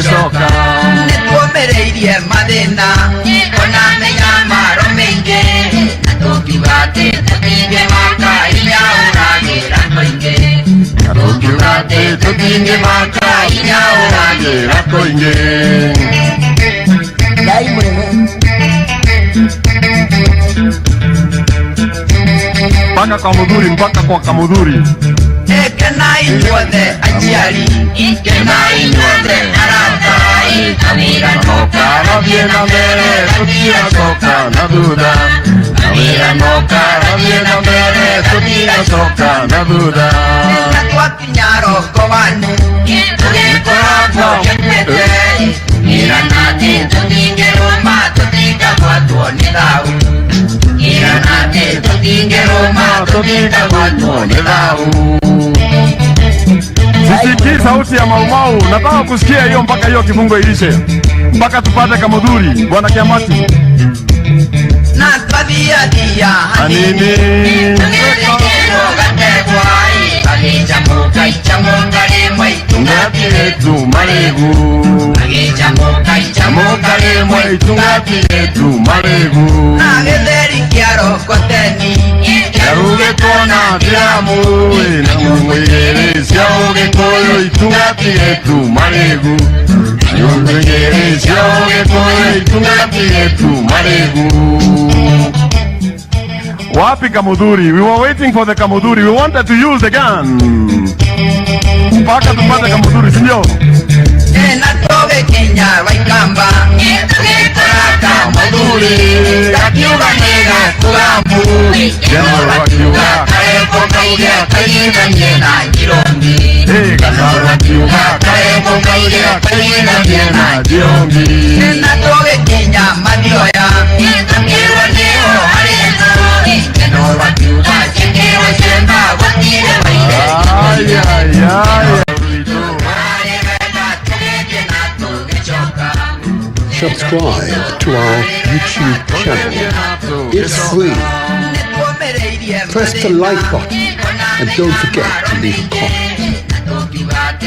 gesoka Netuomereirie mathina ona menya maromeige Natukibate tutinge maka inya uragira koinge Natukibate tutinge maka inya uragira koinge Dai mwene mpaka kwa mudhuri, mpaka kwa kamudhuri. Kenai nyothe aciari, kenai nyothe aratai, kamira noka rabie na mbere, tutia soka na thutha. Kamira noka rabie na mbere, tutia soka na thutha. Natwakinya roko wanu, tugikoragwo kemete, iranati tutinge Roma, tutinga gwatwo ni thau. Iranati tutinge Roma, tutinga gwatwo ni thau. Sisikii sauti ya maumau, nataka kusikia hiyo mpaka hiyo kifungo ilishe. Mpaka tupate kamudhuri, Bwana Kiamati. Na twathia thia hanini tugirigirwo gategwai agichamuka ichamuka rimwe itungati yetu maregu. Agichamuka ichamuka rimwe itungati yetu maregu. Na githeri kia rokoteni Yaruge kona diamu na mwingere siauge koyo itungati yetu maregu. Mwingere siauge koyo itungati yetu maregu. Wapi kamudhuri? We were waiting for the kamudhuri. We wanted to use the gun. Mpaka tupate kamudhuri, sindio? Natoge Kenya waikamba Tugikoraka madhuri Kakiuga nega kugambu Keno wakiuga Kaeko kaugia kaina nyena jirongi Kasar wakiuga Kaeko kaugia kaina nyena jirongi. Natoge Kenya madioya Tukirwa neo harezo Keno wakiuga Chekewa shemba Watire waire Ay, ay, ay. Subscribe to our YouTube channel. It's free. Press the like button and don't forget to leave a comment.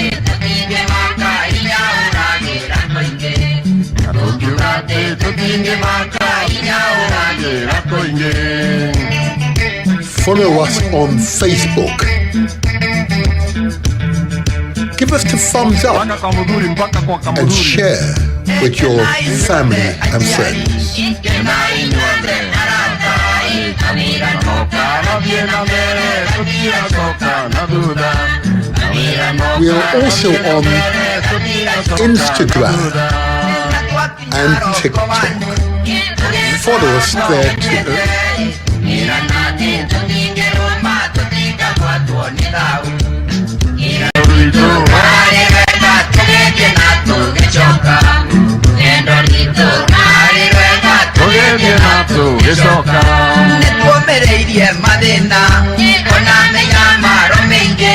Follow us on Facebook. Give us the thumbs up and share with your family and friends. We are also on Instagram and TikTok. Follow us there too. Netuomereirie mathina ona menya maromeige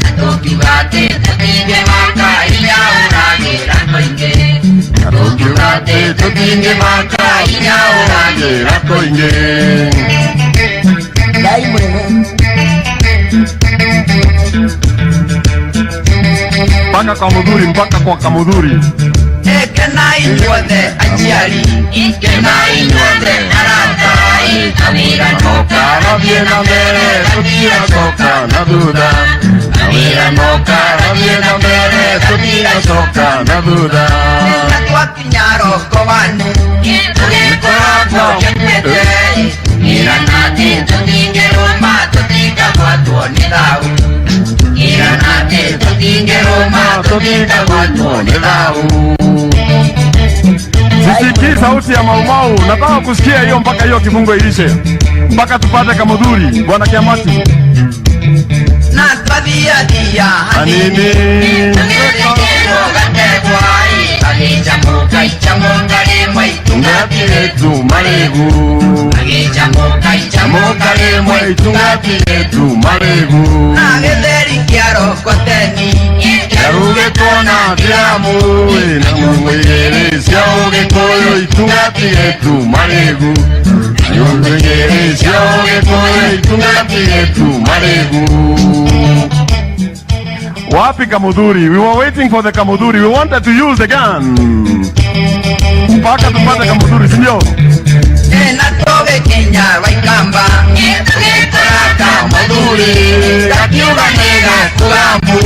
Natukibate tutinge maka inya uragira koinge Natukibate tutinge maka inya uragira koinge. Dai mwene Mpaka kwa mudhuri, mpaka kwa kamudhuri. Kenai nyothe aciari, kenai nyothe aratai, kamira noka rabie na mbere, tutia soka na thutha. Kamira noka rabie na mbere, tutia soka na thutha. Natwakinya roko wanu, tugikoragwo kemete, iranati tutinge Roma, tutinga gwatwo ni thau. Iranati tutinge Roma, tutinga gwatwo ni thau. Sisikii sauti ya maumau, nataka kusikia hiyo mpaka hiyo kifungo ilishe. Mpaka tupate kamudhuri, Bwana Kiamati. Na twathia thia hanini tugirigirwo gategwai agichamuka ichamuka rimwe Itungati yetu maregu. agichamuka ichamuka rimwe Itungati yetu maregu. Na githeri kia rokoteni Yaruge kona diamu na mwingere siauge koyo itungati yetu maregu. Mwingere siauge koyo itungati yetu maregu. Wapi Kamudhuri? We were waiting for the Kamudhuri. We wanted to use the gun. Mpaka tupate Kamudhuri, sindio? Natoge Kenya Waikamba Kamudhuri Kakiuga nega kugambu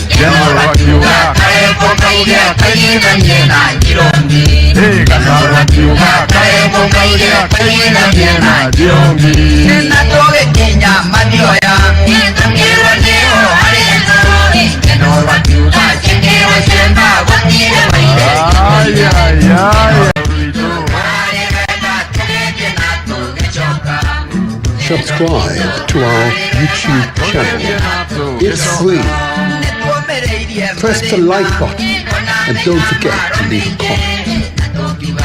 General Wakiuga Kaepo kaudia kaina nyena jirongi General Wakiuga Kaepo kaudia kaina nyena Jiongi Natoge Kenya Madioya Kirwa neo Harienzo General Wakiuga Chengewa Shemba Watire Waire Ay, ay, ay. Subscribe to our YouTube channel. It's free. Press the like button and don't forget to leave a comment.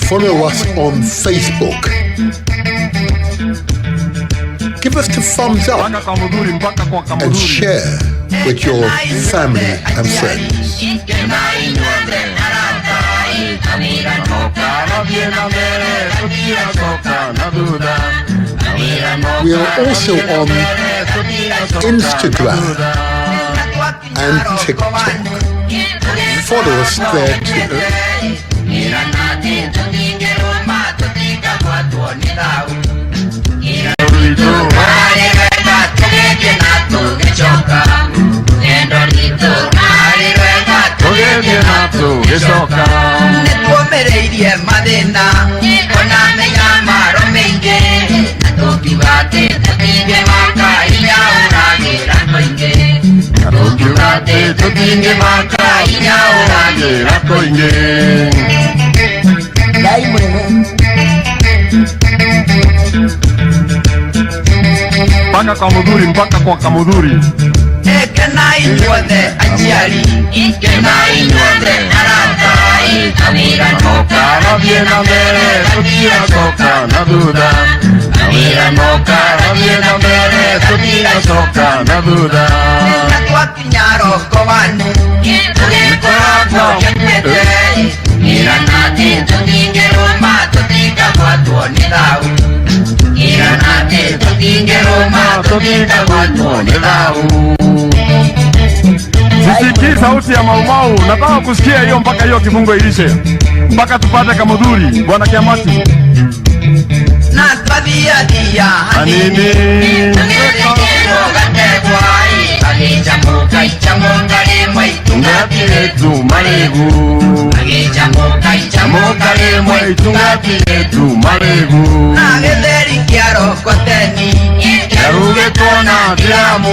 Follow us on Facebook. Give us the thumbs up and share with your family and friends. We are also on Instagram and TikTok. Follow us there too. Netuomereirie mathina ona menya maromeingi natũkiugate tũtingĩmaka hinya ũragĩra koingĩ natũkiugate tũtingĩmaka hinya ũragĩra koingĩ Ngai mwene mpaka Kamudhuri, mpaka kwa Kamudhuri. Kenai nyuothe aciari Kenai nyuothe aratai Kamira noka Rabie na mbere, tũtigacoka na thutha. Kamira noka rabie na mbere, tũtigacoka na thutha. Natwakinya roko wanu Tũgĩkoragwo kenete Iranati tũtingĩrũma tũtikagwatwo nĩ thau Iranati tũtingĩrũma tũtikagwatwo nĩ thau Sisikii sauti ya maumau, nataka kusikia hiyo mpaka hiyo kifungo ilishe. Mpaka tupate Kamudhuri, Bwana Kiamati. Na twathiathia hanini Tũgĩthikĩrwo gategwai Agĩcamũka icamũka rĩmwe Tungati yetu maregu. Agĩcamũka icamũka rĩmwe Tungati yetu maregu. Na gĩtheri kĩa rokoteni Yarugĩtwo na ndiramu,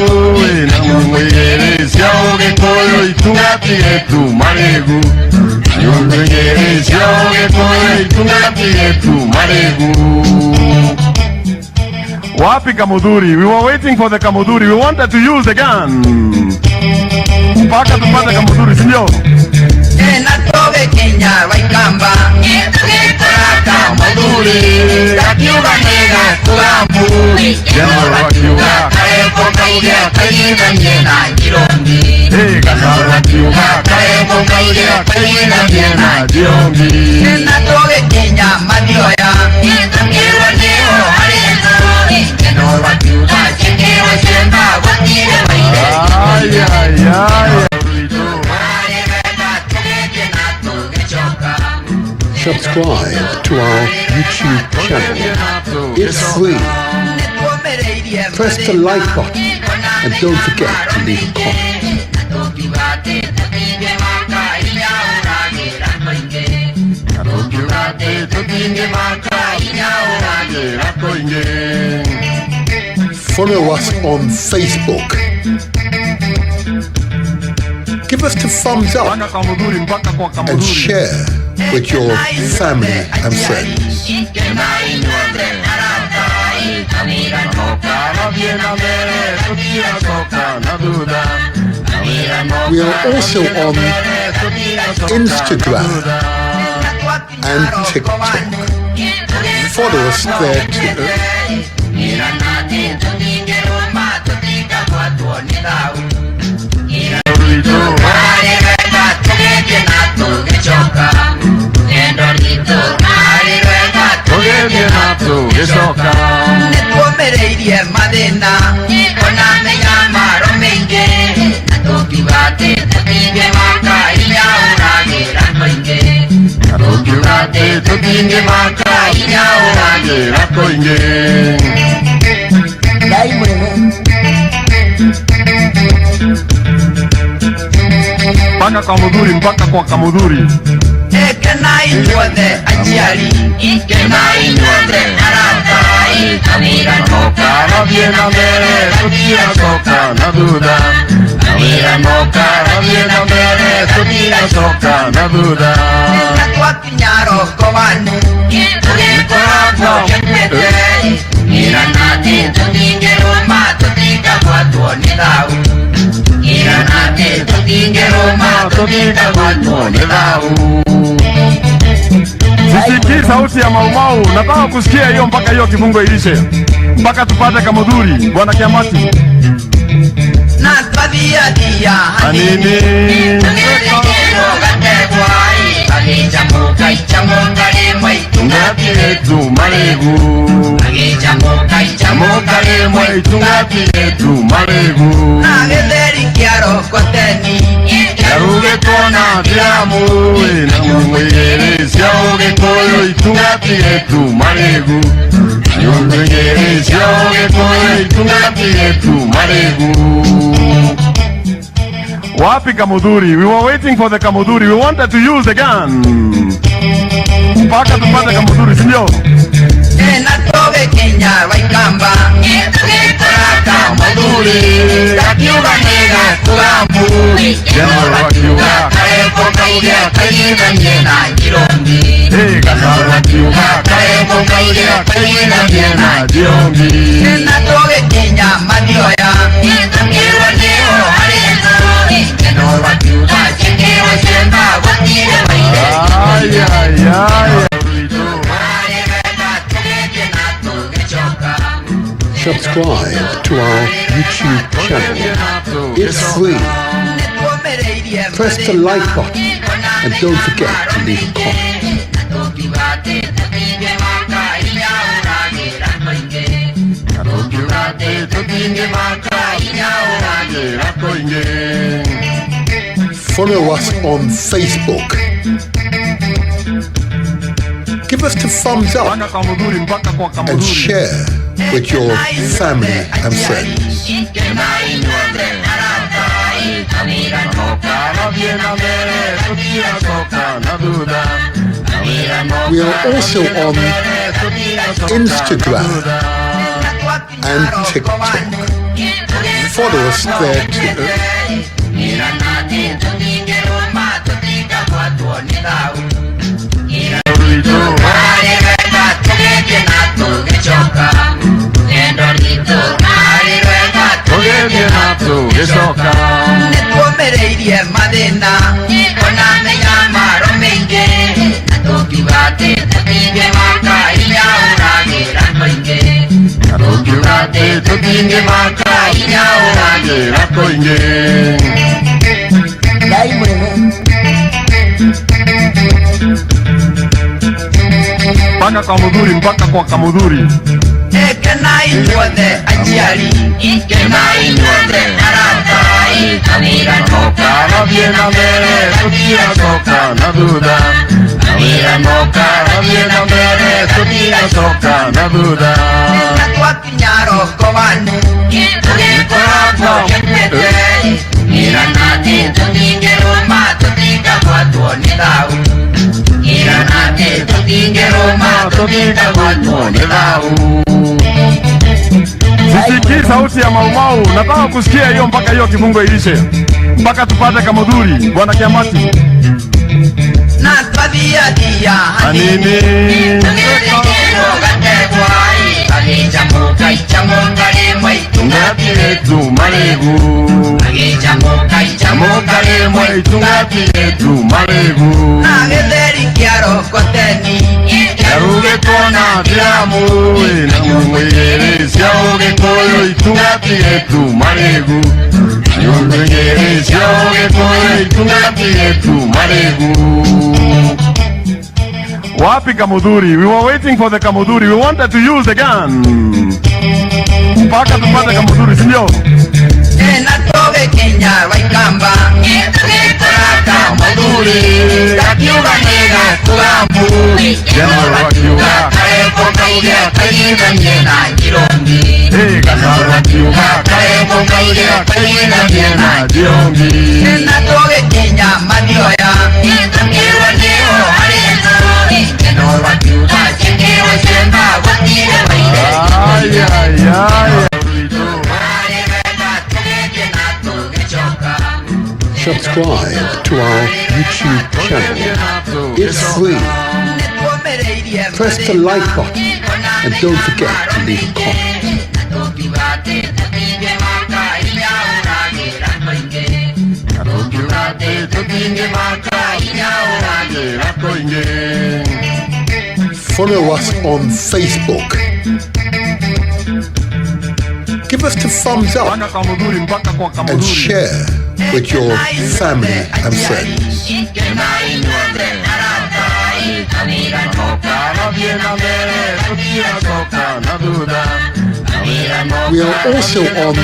na mũng'ĩrĩ cia ũgĩkũyũ. Itungati yetu maregu. Mũng'ĩrĩ cia ũgĩkũyũ. Itungati yetu maregu. Wapi Kamudhuri? We were waiting for the Kamudhuri. We wanted to use the gun. Mpaka tupate Kamudhuri, sindio? Natoge Kenya Waikamba Kamudhuri Kakiuga nega kugambu General Wakiuga Kaepo kaudia kaina nyena jirongi General Wakiuga Kaepo kaudia kaina nyena Jiongi Natoge Kenya Madioya Kirwa neo Harienzo General Wakiuga Chengewa Shemba Watire Waire Ay, ay, ay. Subscribe to our YouTube channel. It's free. Press the like button and don't forget to leave a comment. Follow us on Facebook. Give us the thumbs up and share with your family and friends. We are also on Instagram and TikTok. Follow us there too. Tũgĩchoka mereidie madina ona menya marominge natokibate tutinge maka inya uragira koinge natokibate tutinge maka inya uragira koinge dai mureme mpaka kwa mudhuri, mpaka kwa kamudhuri. Kenai nyuothe achiari, kenai nyuothe aratai, kamira noka rabie na mbere, tutia soka na duda. Kamira noka rabie na mbere, tutia soka na duda. Nakwa kinyaro kovanu, tulikorako kepete, iranati tutinge Roma, tutika kwa tuoni dau. Iranati tutinge Roma, tutika kwa tuoni dau. Sisikii sauti ya maumau, nataka kusikia hiyo mpaka hiyo kifungo ilishe. Mpaka tupate kamudhuri, Bwana Kiamati. Na twadia dia Anini Tugerekero gategwai Agichamuka ichamongare Tungati yetu maregu Agichamuka lemwe tungati yetu maregu Na getheri kiaro koteni Yaruge kona diamu na mwegere siauge koyo itungati yetu maregu Yungere siauge koyo itungati yetu maregu. Wapi kamudhuri? We were waiting for the kamudhuri. We wanted to use the gun. Mpaka tupate kamudhuri, sindio? Natoge Kenya waikamba Kuraka maduri Kakiuga nega kugambu Jeno wakiuga Kaeko kaudia kaina njena jirongi Kasar wakiuga Kaeko kaudia kaina njena jiongi Natoge Kenya madioya Kirwa leo hareza Keno wakiuga chekewa shemba Watire waire Ay, ay, ay. Subscribe to our YouTube channel. It's free. Press the like button and don't forget to leave a comment. Follow us on Facebook. Give us the thumbs up and share with your family and friends. We are also on Instagram and TikTok. Follow us there too. Mereidie madina ona menya marominge natokibate tutinge maka inya uragira koinge natokibate tutinge maka inya uragira koinge dai mureme mpaka kwa mudhuri, mpaka kwa kamudhuri. Kenai nyuothe achiari kenai nyuothe aratai kamira Noka rabie na mbere, tutia soka na duda. Kamira noka rabie na mbere, tutia soka na duda. Nakwa kinyaro kovanu Tulikorako kepete Iranati tutinge Roma tutika kwa tuoni dau Iranati tutinge Roma tutika kwa tuoni dau Sisikii sauti ya maumau, nataka kusikia hiyo mpaka hiyo kifungo ilishe. Mpaka tupate kamudhuri, Bwana Kiamati. Na twadia dia Anini Tugerekero gategwai Agichamuka ichamongare tungati yetu maregu Agichamuka lemwe tungati yetu maregu Na getheri kiaro koteni Yaruge kona diamu na mwegere siauge koyo itungati yetu maregu Yungere siauge koyo itungati yetu maregu. Wapi kamudhuri? We were waiting for the kamudhuri. We wanted to use the gun. mpaka tupate kamuduri, sindio? Natoge Kenya Waikamba Koraka Maduri Kakiuga Nega Kugambu General Wakiuga Kaeko Kaudia Kaina Nyena Jirongi General Wakiuga Kaeko Kaudia Kaina Nyena Jirongi Natoge Kenya Madioya Kakiuga Neo Ariento General Wakiuga Chekewa Shemba Wakile Waile Ay, ay, ay. Subscribe to our YouTube channel. It's free. Press the like button and don't forget to leave a comment. Follow us on Facebook. Give us the thumbs up and share with your family and friends. We are also on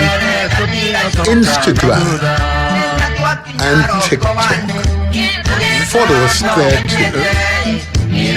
Instagram and TikTok. Follow us there too.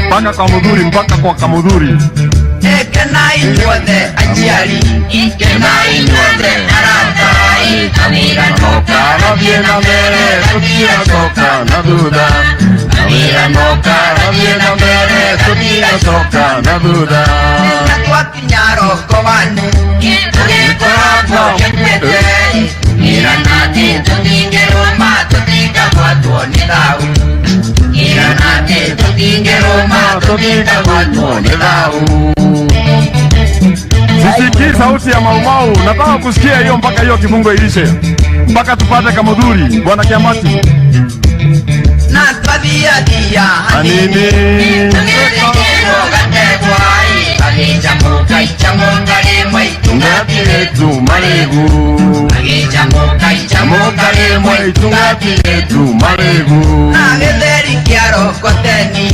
Mpaka kwa mudhuri, mpaka kwa kamudhuri. Kenai nyuothe aciari Kenai nyuothe aratai Kamira noka Rabie na mbere, tukia soka na duda. Kamira noka Rabie na mbere, tukia soka na duda. Nakwa kinyaro kovanu Korako kepete Mira nati tutinge Roma Tutika kwa tuoni dau Mira nati tutinge Roma Tutika kwa tuoni dau Sisikii sauti ya maumau, nataka kusikia hiyo mpaka hiyo kifungo ilishe. Mpaka tupate kamudhuri, Bwana Kiamati. Na twadia dia Anini Tugerekero gategwai Agichamuka ichamungari mwaitunga Ngati yetu maregu. Agichamuka ichamuka Mokale tungati yetu maregu. Na getheri kiaro koteni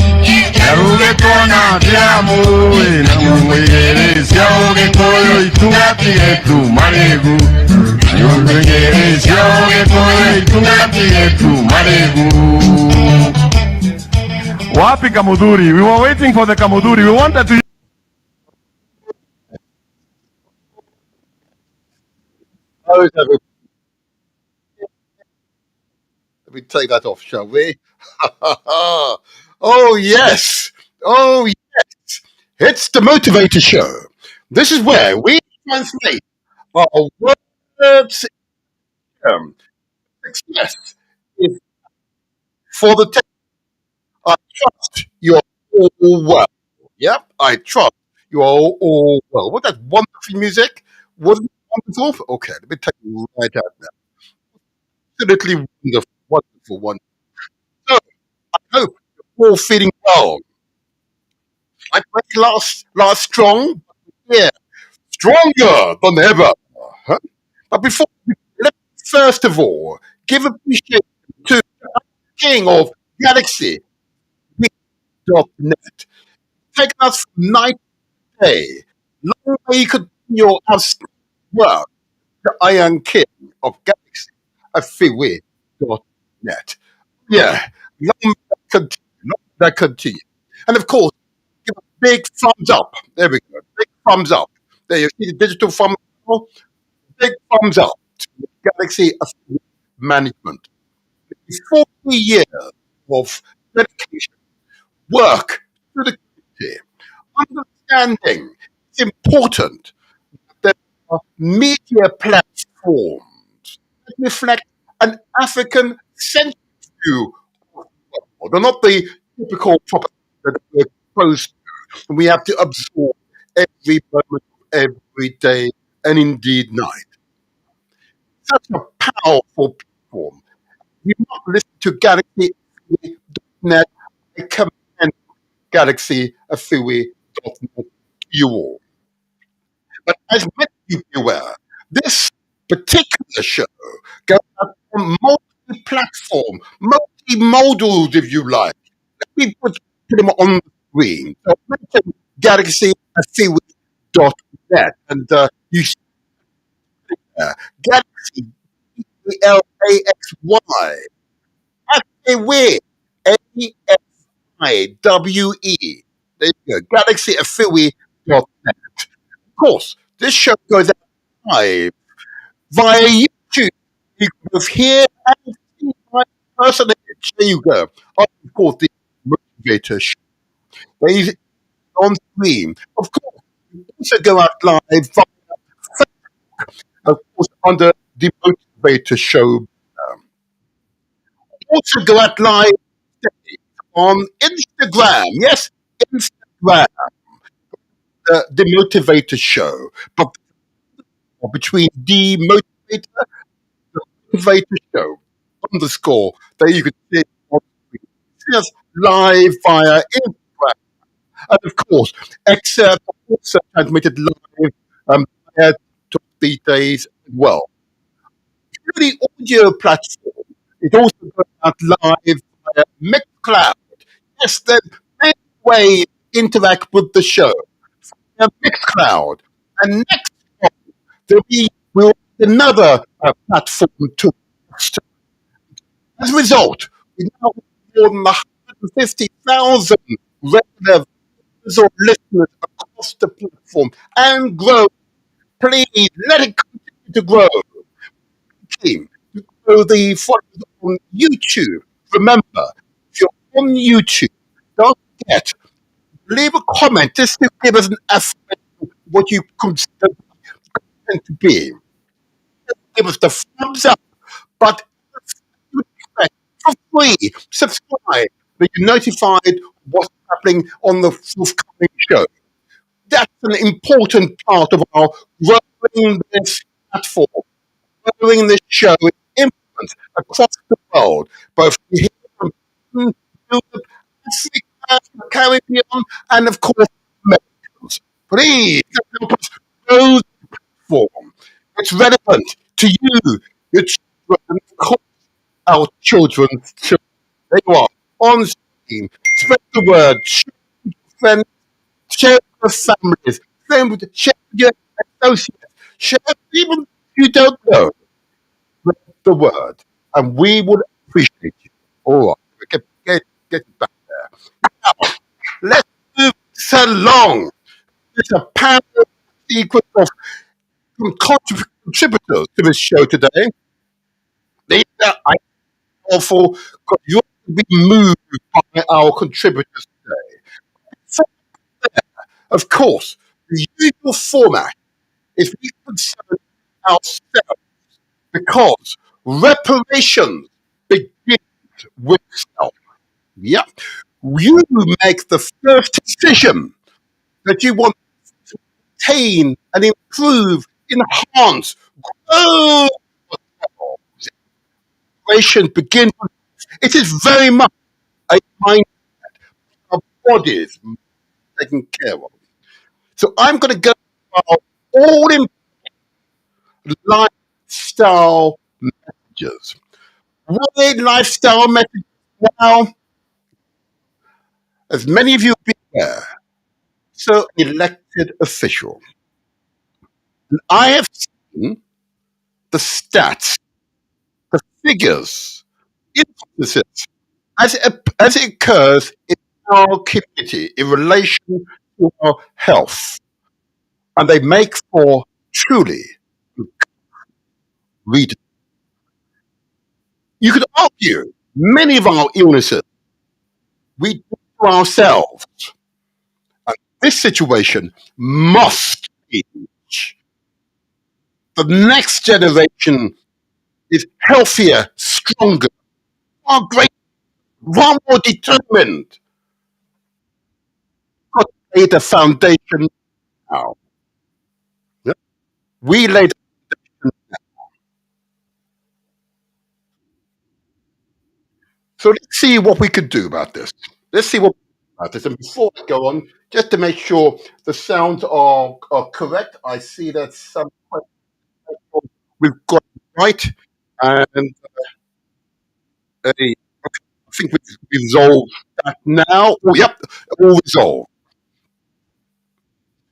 Yaruge kona diamu na mungere siauge koyo itungati yetu maregu. Yungere siauge koyo itungati yetu maregu. Wapi kamudhuri? We were waiting for the kamudhuri. We wanted to. Let me take that off, shall we? Oh, yes. Oh, yes. It's the Motivator Show. This is where we translate our words in success is for the test. I trust you're all well. Yep, I trust you are all well. What that wonderful music? Wasn't it wonderful? Okay, let me take you right out now. Absolutely wonderful, wonderful, wonderful. So, I hope you're all feeling well. Like last strong, yeah, stronger than ever. Huh? But before, let me first of all give appreciation to the king of Galaxy net. Take us from night to day. Long may you continue your outstanding work, the Iron King of Galaxy at freeway.net. Yeah, long may that continue. Long may that continue. And of course, give a big thumbs up. There we go. Big thumbs up. There you see the digital thumbs up. Big thumbs up to Galaxy Affiliate Management. 40 years of dedication, work to the community, understanding it's important that media platforms that reflect an African centric view of the world. They're not the typical propaganda that we're exposed to. And we have to absorb every moment of every day and indeed night. Such a powerful platform. You must listen to Galaxy.net. I commend Galaxy.net to you all. But as many of you be aware, this particular show goes out on multi-platform, multi-modals, if you like. Let me put them on the screen. So mention Galaxy.net, and you see Galaxy, Galaxy, Afiwe, Afiwe. There you go, Galaxy.net. Of course, this show goes out live via YouTube. You can both hear and see my personage. There you go. Of course, the motivator show. There is on screen. Of course, you also go out live via of course, under the motivator show. Also go out live on Instagram. Yes, Instagram, the motivator show. But between the motivator show underscore, there you can see it on screen. See us live via Instagram. And of course, excerpts are also transmitted live via Talk these days as well. The audio platform is also going out live via Mixcloud. Yes, there's many ways to interact with the show. Mixcloud. And next month, will be another platform to host. As a result, we now have more than 150,000 regular viewers or listeners across the platform and grow. Please let it continue to grow. Team, to grow the followers on YouTube. Remember, if you're on YouTube, don't forget, leave a comment just to give us an estimate of what you consider content to be. Give us the thumbs up, but for free, subscribe, so you're notified what's happening on the forthcoming show. That's an important part of our growing this platform, growing this show with influence across the world, both here from Britain, Europe, Africa, the Caribbean, and of course, Americans. Please help us grow the platform. It's relevant to you, your children, and of course, our children's children. There you are, on screen. Spread the word, share with your friends, share with your families, share with your associates, share even if you don't know. Spread the word, and we would appreciate you. All right, get back there. Now, let's move this along. There's a powerful sequence of some contributors to this show today. These are powerful because you're going to be moved by our contributors today. So, of course, the usual format is we concern ourselves because reparations begins with self. Yep. You make the first decision that you want to maintain and improve, enhance, grow yourself. Reparations begin with it is very much a mind our bodies taken care of. So I'm going to go about all in lifestyle messages. Why lifestyle messages now? As many of you be aware, so elected official. I have seen the stats, the figures, instances as it occurs in our community in relation to our health, and they make for truly read. You could argue many of our illnesses we do to ourselves. And this situation must change. The next generation is healthier, stronger, far greater, far more determined. Got to lay the foundation now. Yeah? We lay the So let's see what we could do about this. Let's see what about this. And before I go on, just to make sure the sounds are correct, I see that some we've got it right, and I think we've resolved that now. Oh, yep, all resolved.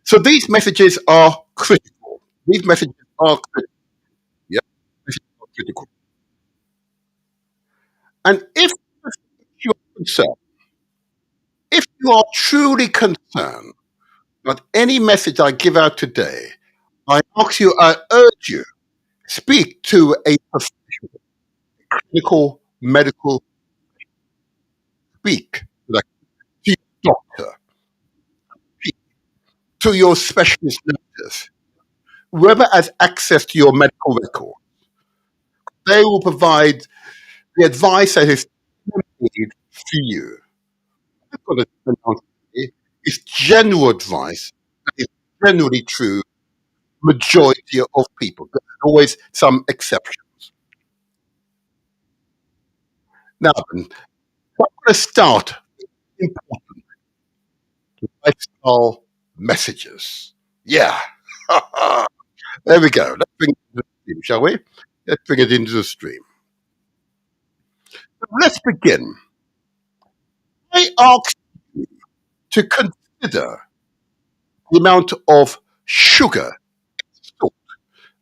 So these messages are critical. These messages are critical. Yep, messages are critical. And if you're concerned, if you are truly concerned about any message I give out today, I ask you, I urge you, speak to a professional, clinical, medical, speak to your doctor, speak to your specialist nurses, whoever has access to your medical record. They will provide the advice that is made for you. I've got to announce today, it's general advice that is generally true majority of people. There's always some exceptions. Now, then, I'm going to start important lifestyle messages. Yeah. There we go. Let's bring it into the stream, shall we? Let's bring it into the stream. Let's begin. I ask you to consider the amount of sugar salt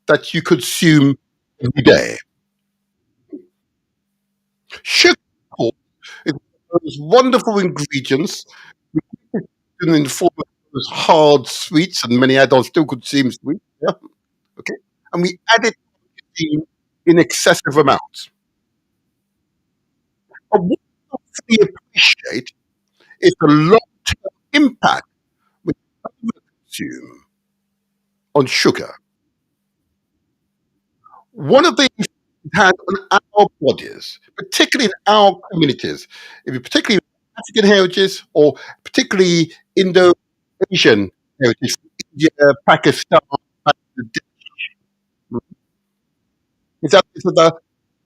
that you consume every day. Sugar salt is one of those wonderful ingredients in the form of those hard sweets, and many adults still consume sweets. Yeah? Okay, and we add it in excessive amounts. But what we appreciate is the long-term impact we consume on sugar. One of the things it has on our bodies, particularly in our communities, if you particularly African heritages or particularly Indo-Asian heritage, India, Pakistan, Bangladesh, is that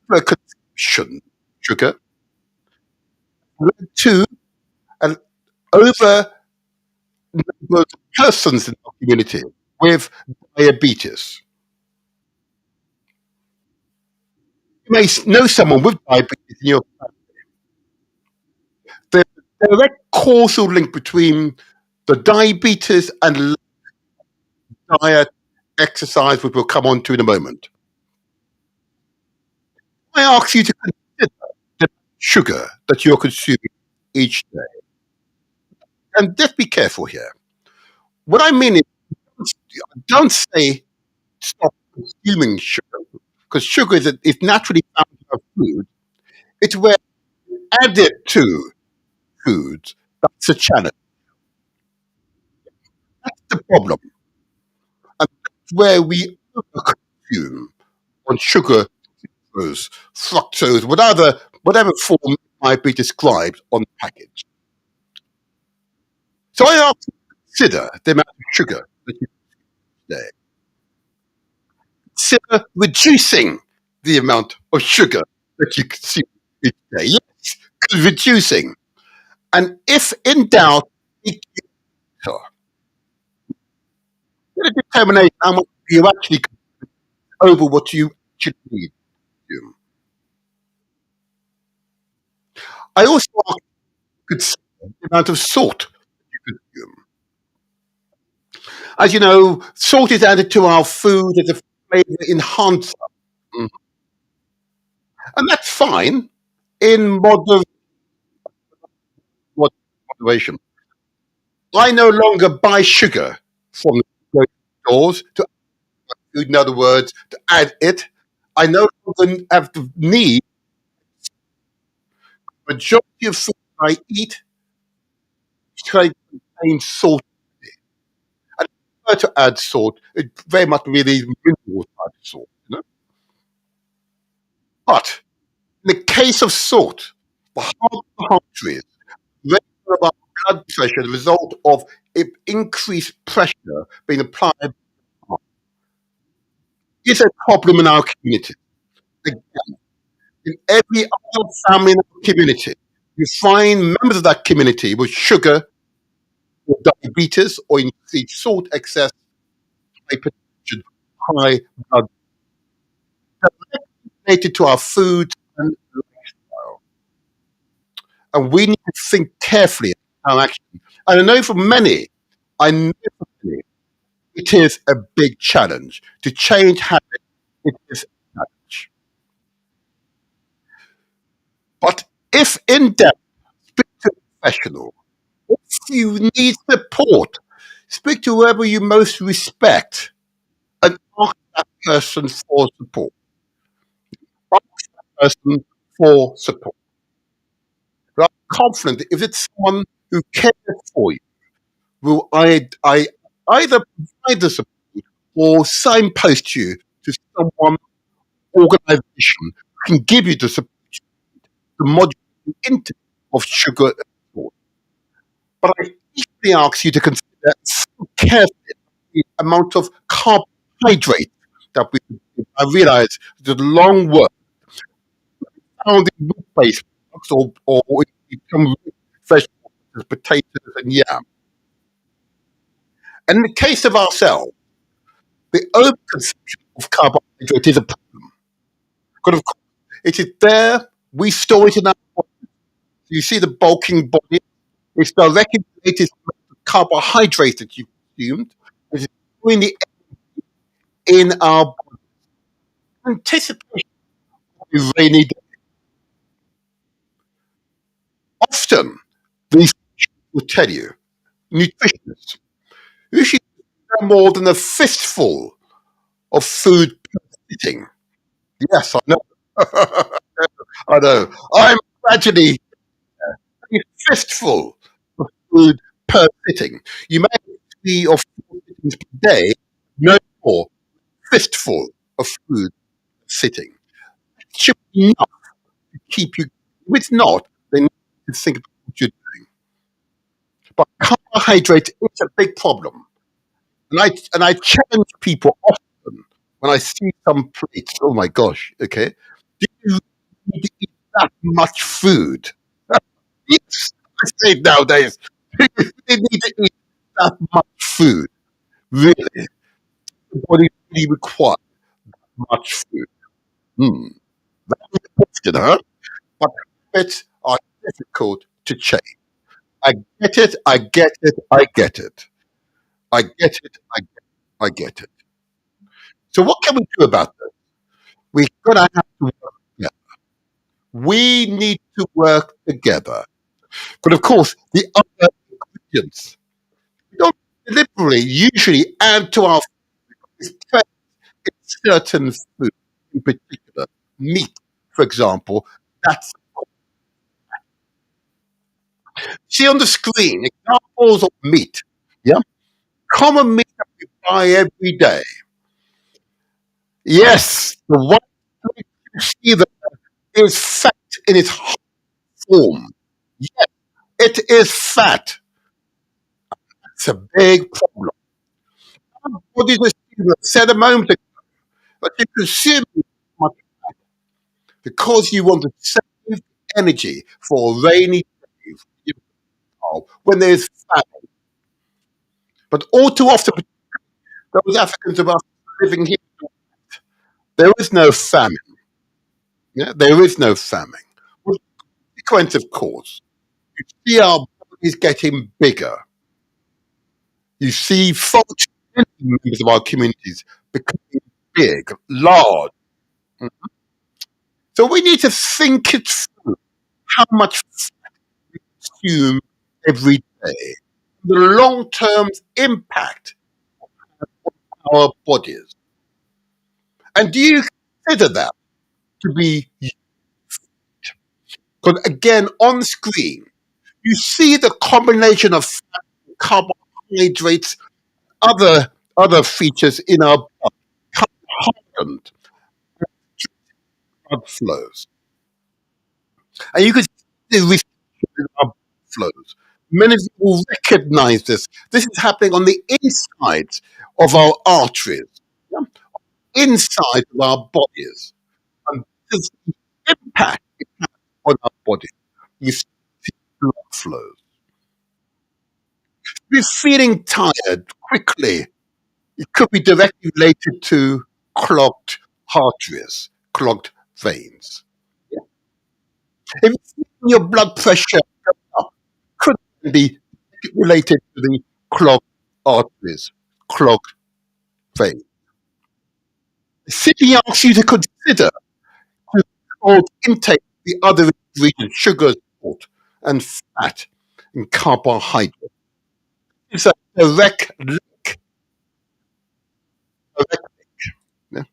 the consumption of sugar led to an over number of persons in our community with diabetes. You may know someone with diabetes in your There's a direct causal link between the diabetes and diet, exercise, which we'll come on to in a moment. I ask you to consider the sugar that you're consuming each day. And just be careful here. What I mean is, don't say stop consuming sugar, because sugar is naturally found in our food. It's where added to foods that's a challenge. That's the problem. And that's where we overconsume on sugar, fructose, whatever form it might be described on the package. So I ask you to consider the amount of sugar that you eat today. Consider reducing the amount of sugar that you consume each day. Yes, reducing. And if in doubt, eat better. Get a determination how much you actually over what you actually need to. I also consider the amount of salt you consume. As you know, salt is added to our food as a flavor enhancer. Mhm. And that's fine in moderation. I no longer buy sugar from the grocery stores to add food, in other words, to add it. I no longer have the need. The majority of food I eat contains salt. And if I were to add salt, it very much really mineral type salt. You know? But in the case of salt, the carbohydrates raise our blood pressure as a result of increased pressure being applied is a problem in our community. Again, in every other family in our community, you find members of that community with sugar or diabetes or increased salt excess, hypertension, high blood related to our food and lifestyle. And we need to think carefully about our action. And I know for many, I know for many, it is a big challenge. To change habits, it is a challenge. But if in doubt, speak to a professional. If you need support, speak to whoever you most respect and ask that person for support. Ask that person for support. But I'm confident that if it's someone who cares for you, will I either provide the support or signpost you to someone, organization who can give you the support to moderate the intake of sugar and salt. But I equally ask you to consider so carefully the amount of carbohydrate that we consume. I realize the long work found in wheat-based products or in some vegetables, such as potatoes and yam. And in the case of ourselves, the overconsumption of carbohydrate is a problem. Because of course, it is there, we store it in our body. You see the bulking body, it's directly related to the carbohydrate that you consumed, which is doing the in our anticipation of a rainy day. Often, these will tell you, nutritionists, you should have more than a fistful of food per sitting. Yes, I know. I know. I'm gradually a fistful of food per sitting. You may have 3 or 4 sittings per day, no more fistful of food per sitting. It should be enough to keep you. If it's not, then you need to think about what you're doing. But carbohydrate is a big problem. And I challenge people often when I see some plates. Oh my gosh, okay. Do you need to eat that much food? Yes, I say it nowadays. Do you really need to eat that much food? Really? The body really requires much food. Hmm. That's a question, huh? But habits are difficult to change. I get it, I get it, I get it. I get it, I get it. So what can we do about this? We're gonna have to work together. We need to work together. But of course, the other ingredients we don't deliberately usually add to our food in certain food, in particular, meat, for example. That's see on the screen examples of meat. Yeah, common meat that we buy every day. Yes, the white meat you see there is fat in its form. Yes, it is fat. It's a big problem. What did the student said a moment ago? But you consume much because you want to save energy for a rainy day when there's famine. But all too often, those Africans of us living here, there is no famine. Yeah? There is no famine. consequence, of course, you see our bodies getting bigger. You see far too many members of our communities becoming big, large. So we need to think it through how much we consume every day, the long term impact on our bodies. And do you consider that to be, because again, on screen, you see the combination of fat, carbohydrates, other features in our blood, hardened blood flows. And you can see the restriction in our blood flows. Many of you will recognize this. This is happening on the insides of our arteries, yeah, inside of our bodies. And this is the impact it has on our body. Restricted blood flows. We're feeling tired quickly. It could be directly related to clogged arteries, clogged veins. If your blood pressure goes up, could be related to the clogged arteries, clogged veins. Simply asks you to consider to control intake of the other ingredients, sugar, salt, and fat, and carbohydrate. It's a direct link. Direct, yeah.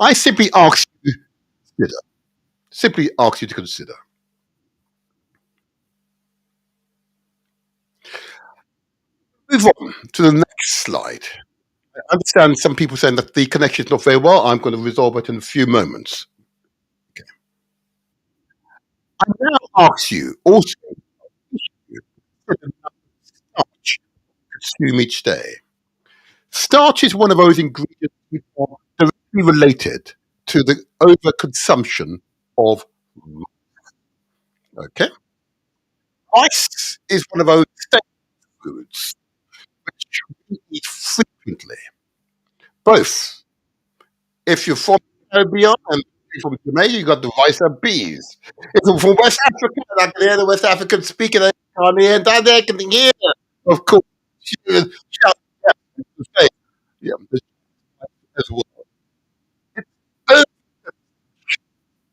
I simply ask you to consider. Simply ask you to consider. Move on to the next slide. I understand some people saying that the connection is not very well. I'm going to resolve it in a few moments. I now ask you also to consider starch consume each day. Starch is one of those ingredients which are directly related to the overconsumption of rice. Okay, rice is one of those staple foods which we eat frequently. Both, if you're from the Caribbean and from Jamaica, you got the rice and peas. If you're from West Africa, I can hear the West African speaking, I can hear that, I can hear, of course, shout, yeah, to say, yeah, as well. Oh,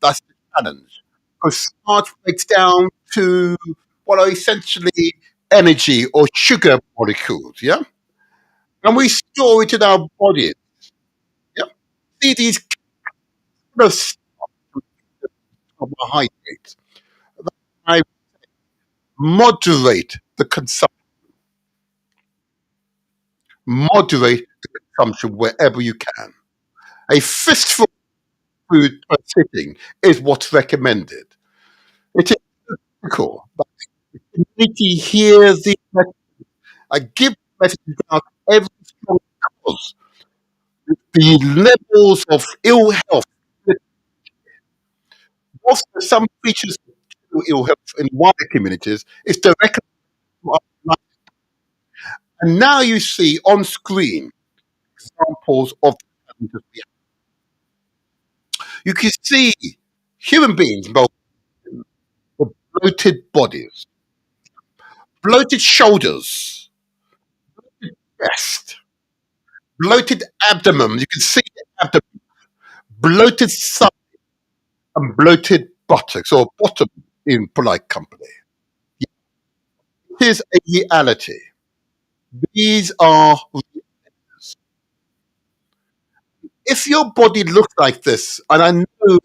that's the challenge. Because starch breaks down to what are essentially energy or sugar molecules, yeah? And we store it in our bodies, yeah? See these kind of carbohydrates. I moderate the consumption, moderate the consumption wherever you can. A fistful of food per sitting is what's recommended. It is critical that the community hears the message. I give messages out every strong cause. The levels of ill health, whilst there's some features of ill health in wider communities, is directly to our life. And now you see on screen examples of the challenges we have. You can see human beings with bloated bodies, bloated shoulders, chest, bloated abdomen. You can see the abdomen, bloated stomach, and bloated buttocks or bottom in polite company. Here's a reality. These are, if your body looks like this, and I know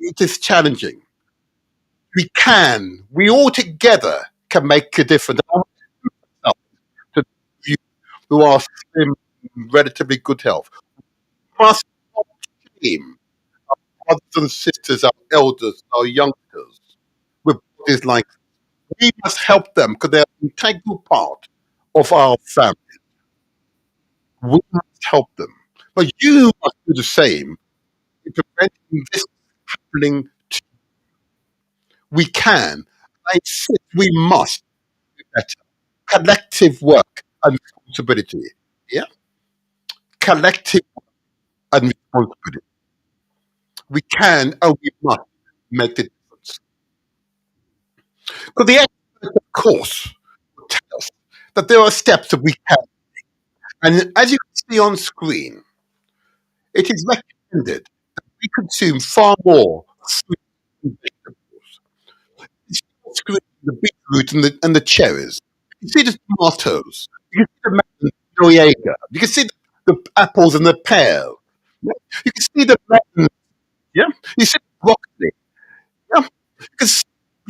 it is challenging, we all together can make a difference. I want to to you who are in relatively good health. Must not shame our brothers and sisters, our elders, our youngsters with bodies like this. We must help them because they're an integral part of our family. We must help them. But you must do the same in preventing this happening. We can. I insist we must do better. Collective work and responsibility. Yeah? Collective and responsibility. We can and we must. make the difference. Because the expert, of course, will tell us that there are steps that we can. And as you can see on screen, it is recommended that we consume far more fruit and vegetables. You see on screen the beetroot and the cherries. You see the tomatoes. You can see the melon, Noriega. You can see the apples and the pear. Yeah? You can see the lemon. Yeah? You see the broccoli. Yeah? You can see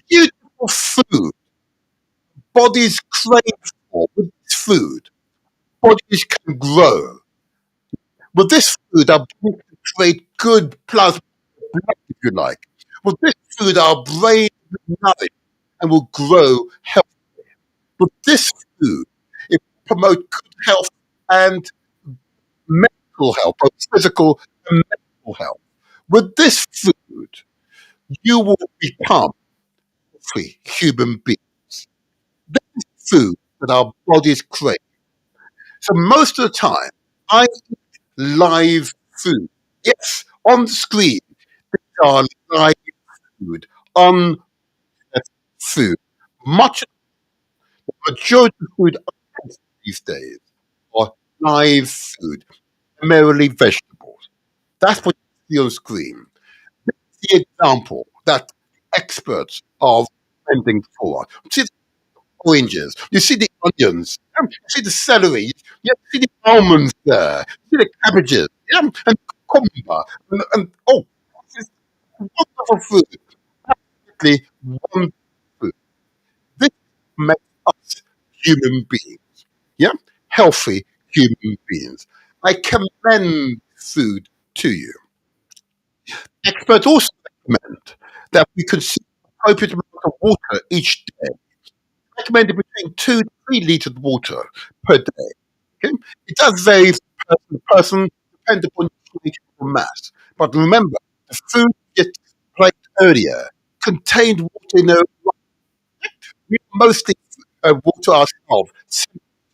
beautiful food bodies crave for with this food. Bodies can grow. With this food, our bodies can create good plasma, blood, if you like. With this food, our brain will nourish and will grow health. With this food, it will promote good health and mental health, both physical and mental health. With this food, you will become free human beings. This is food that our bodies crave. So most of the time, I eat live food. Yes, on the screen, these are live food, unprocessed food. Much of the majority of food I taste these days are live food, primarily vegetables. That's what you see on screen. The example that experts are recommending for us. See the oranges, you see the onions, you see the celery, you see the almonds there, you see the cabbages, and cucumber, and oh, this is wonderful food. Absolutely wonderful food. This makes us human beings. Yeah, healthy human beings. I commend food to you. Experts also recommend that we consume appropriate amount of water each day. Recommended between 2 to 3 liters of water per day. Okay? It does vary from person to person, depending upon your weight or mass. But remember, the food you played earlier contained water in a we mostly water ourselves,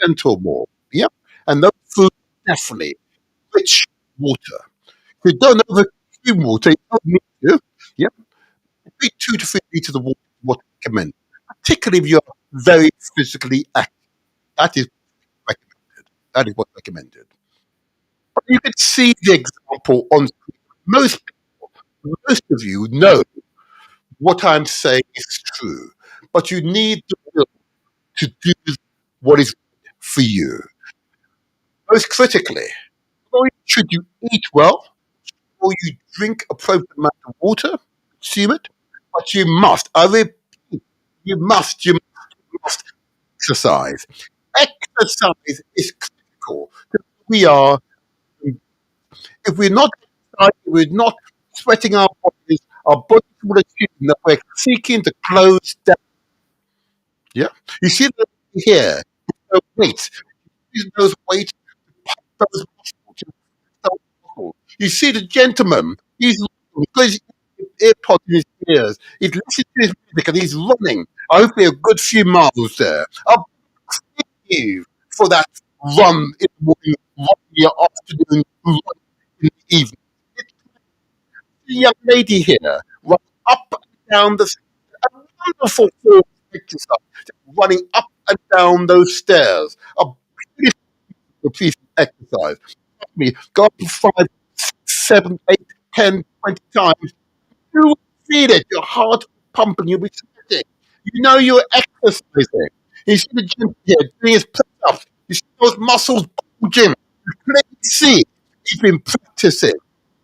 7% or more. Yeah? And those foods definitely rich water. If you don't overconsume water, you don't need to. Yeah? Between 2 to 3 liters of water is what I recommend, particularly if you're very physically active. That is recommended. That is what's recommended. But you can see the example on screen. Most of you know what I'm saying is true, but you need the will to do what is good for you. Most critically, not only should you eat well, or you drink appropriate amount of water, consume it, but you must, I repeat, you must exercise. Exercise is critical. We are, if we're not exercising, we're not sweating our bodies will assume that we're seeking to close down. Yeah, you see the here, those weights, use those weights, those muscles, those muscles. You see the gentleman, he's because earpods in his ears, he's listening to his music and he's running. Hopefully, a good few miles there. I'll thank you for that run in the morning, run in the afternoon, run in the evening. It's the young lady here running up and down a wonderful form of exercise, running up and down those stairs. A beautiful piece of exercise. Trust me, go up to 5, 6, 7, 8, 10, 20 times. You will feel it. Your heart will pump and you'll be sweating. You know you're exercising. You see the gym here doing his push ups. You see those muscles bulging. You clearly see he's been practicing.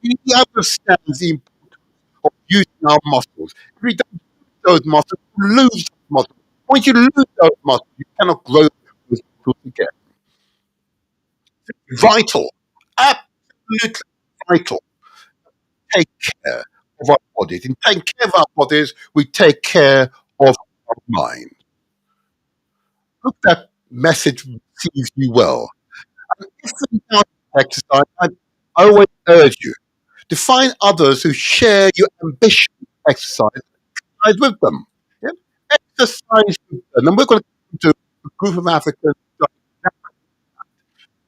He understands the importance of using our muscles. If we don't use those muscles, we lose those muscles. Once you lose those muscles, you cannot grow those muscles again. Vital, absolutely vital. Take care of our bodies. In taking care of our bodies, we take care of our mind. Hope that message receives you well. And if you don't exercise, I always urge you to find others who share your ambition to exercise with them. Yeah? Exercise with them. And we're going to come to a group of Africans that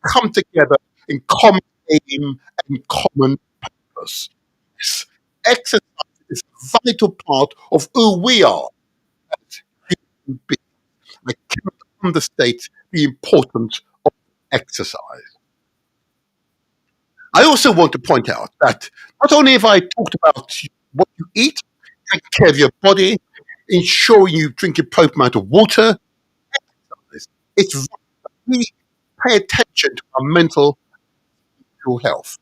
come together in common aim and common purpose. Yes. Exercise is a vital part of who we are as human beings. I cannot understate the importance of exercise. I also want to point out that not only have I talked about what you eat, taking care of your body, ensuring you drink a proper amount of water, it's vital that we pay attention to our mental health.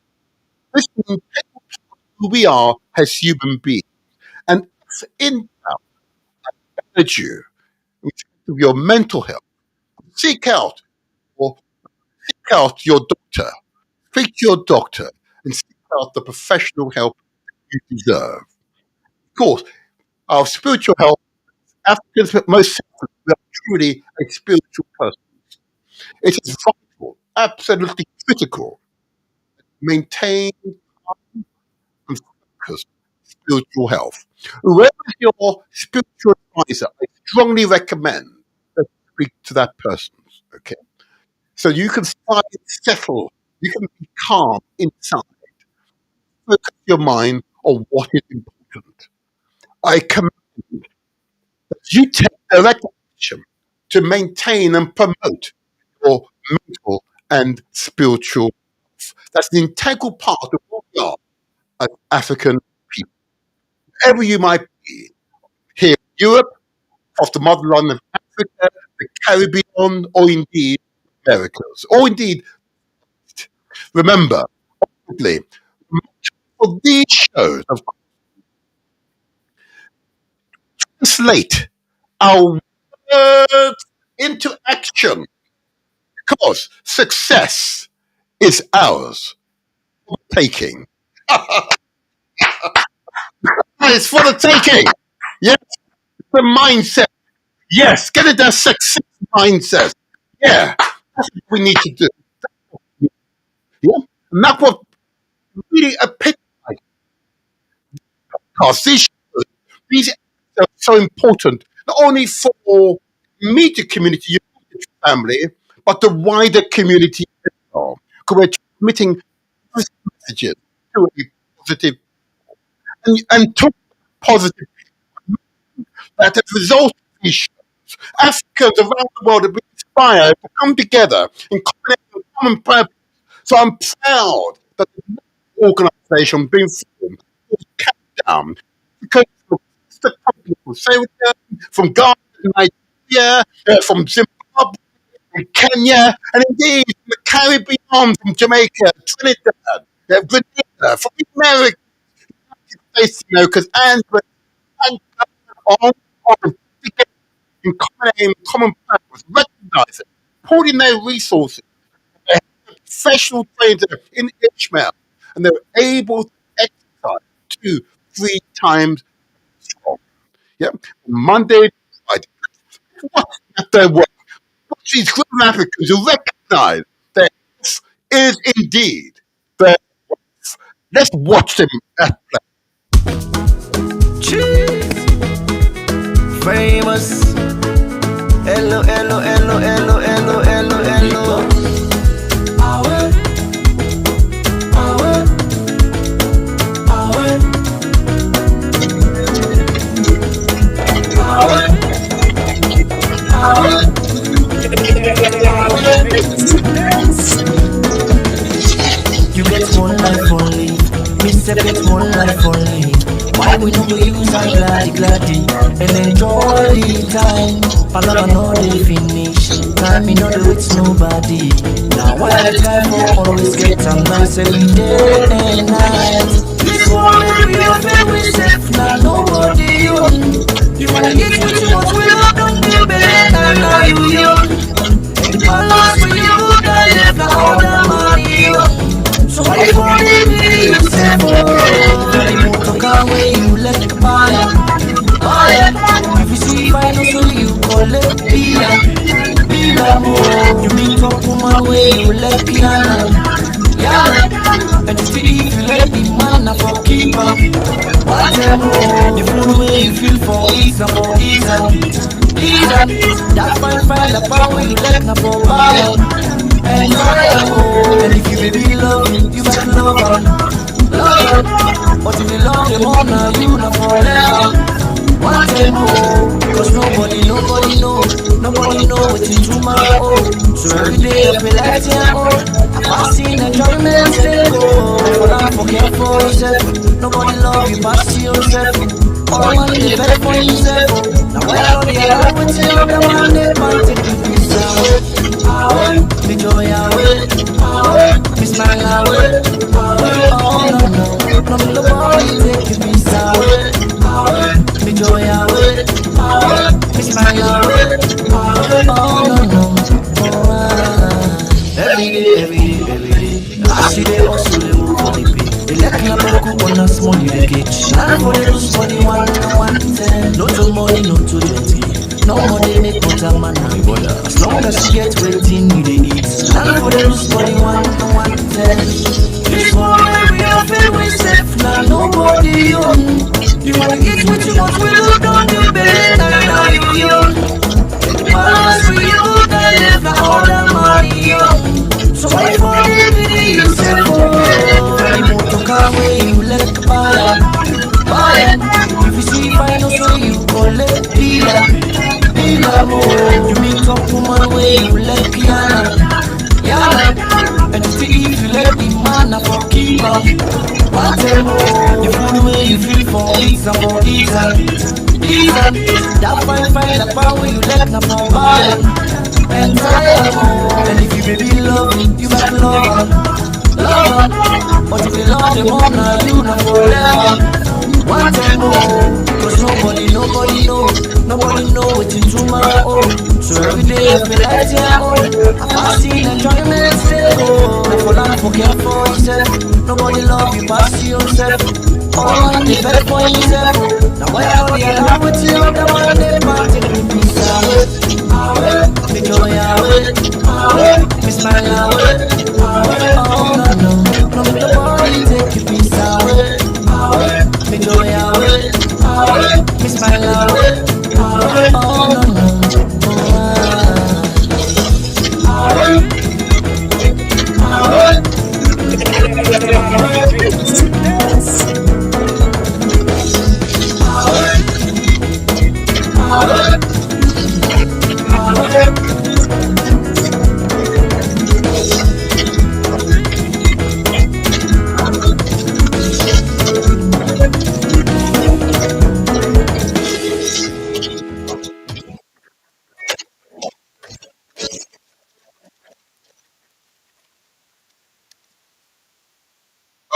This is an integral part of who we are as human beings. And if in doubt, I urge you, in terms of your mental health, seek out or seek out your doctor. Speak to your doctor and seek out the professional help you deserve. Of course, our spiritual health, Africans, but most Africans, we are truly a spiritual person. It is vital, absolutely critical, to maintain and focus spiritual health. Whoever is your spiritual advisor, I strongly recommend that you speak to that person. Okay, so you can start settle, you can be calm inside, focus your mind on what is important. I commend that you take direct action to maintain and promote your mental and spiritual health. That's an integral part of who we are as African people. Wherever you might be, here in Europe, off the motherland of Africa, the Caribbean, or indeed Americas, or indeed, remember, ultimately, for these shows of translate our words into action, because success is ours for the taking. It's for the taking. Yes, the mindset. Yes, get it that success mindset. Yeah, that's what we need to do. Yeah, and that's what really epitomizes, because these are so important, not only for immediate community, your immediate family, but the wider community as well. Because we're transmitting messages to a positive and to positive that as a result of these shows, Africans around the world have been inspired to come together in common purpose. So I'm proud that the organisation being formed is Countdown, because the company from Sierra Leone, from Ghana, Nigeria, from Zimbabwe, from Kenya, and indeed from the Caribbean, from Jamaica, Trinidad, Grenada, from the Americas, States, Americas, and on together in common aim, common purpose, recognizing, putting their resources, their professional trainers in Ishmael, and they're able to exercise 2-3 times strong. Yeah, Monday, to Friday. What's at their work? Watch these group of Africans who recognize that this is indeed their work. Let's watch them at play. Famous. Hello, hello, hello, hello, hello, hello, hello. Awe, awe, awe, You get one life only. Me say get one life only. Why we don't use our gladdy and enjoy the time? Palava no they finish. Time me no do it's nobody. Now why the time for always get a nice every day and night. This one we are very safe. Now nobody you wanna get what you want. We all don't do better. Now you young. My last for you that left all the money. So if only me you say for way you let buy if you see final so you call it Bila more. You meet up woman way you let piano. Yeah, and still if you let the man for keep up. Whatever, the full way you feel for ease and for ease. That fine the power you let na for power. And if you really love me, you better love her. love them. But if you love them all now, you not forever. Want them more, cause nobody know what in tomorrow. So every day I feel like I pass in enjoyment, stay go. For life, forget for yourself. Nobody love you past yourself. All the money they better for yourself. Now where I don't hear I would tell the man they can't take the peace away. Me joy away, me smile away. Oh no no, no me nobody take the peace away. Me joy away, me smile away. Oh no no, every day, every day. I see they hustle, they work for the pay. They like a broke on a small you they get. None for the lose for the one ten. No to money, no to 20. No more they make but a man and brother. As long as you get waiting, you they eat. None for the lose for the one ten. This one we are filled with safe. Now nobody own. You wanna eat what you want, we look on the bed. Now you young. Once we you that live now all the money young. So why for living yourself? Any more to come away, you let buy it. If you see fine, so you go let dealer more. You meet up woman way, you let piano. And if you let the man up for keep up. You fool way you feel for it's for that fine the power you let na for bad and tired. And if you baby love you better love her. But if you love them all now you not forever. Want them more, cause nobody know what's in tomorrow. So every day I feel like I pass in enjoyment, stay go. For life, forget for yourself. Nobody love you past yourself. All on the better for yourself. Now why are we alive with you? The one they can't take the peace away. Me joy away, me smile away. Oh no no, no me nobody take the peace away. Me joy away, me smile away. Oh no no.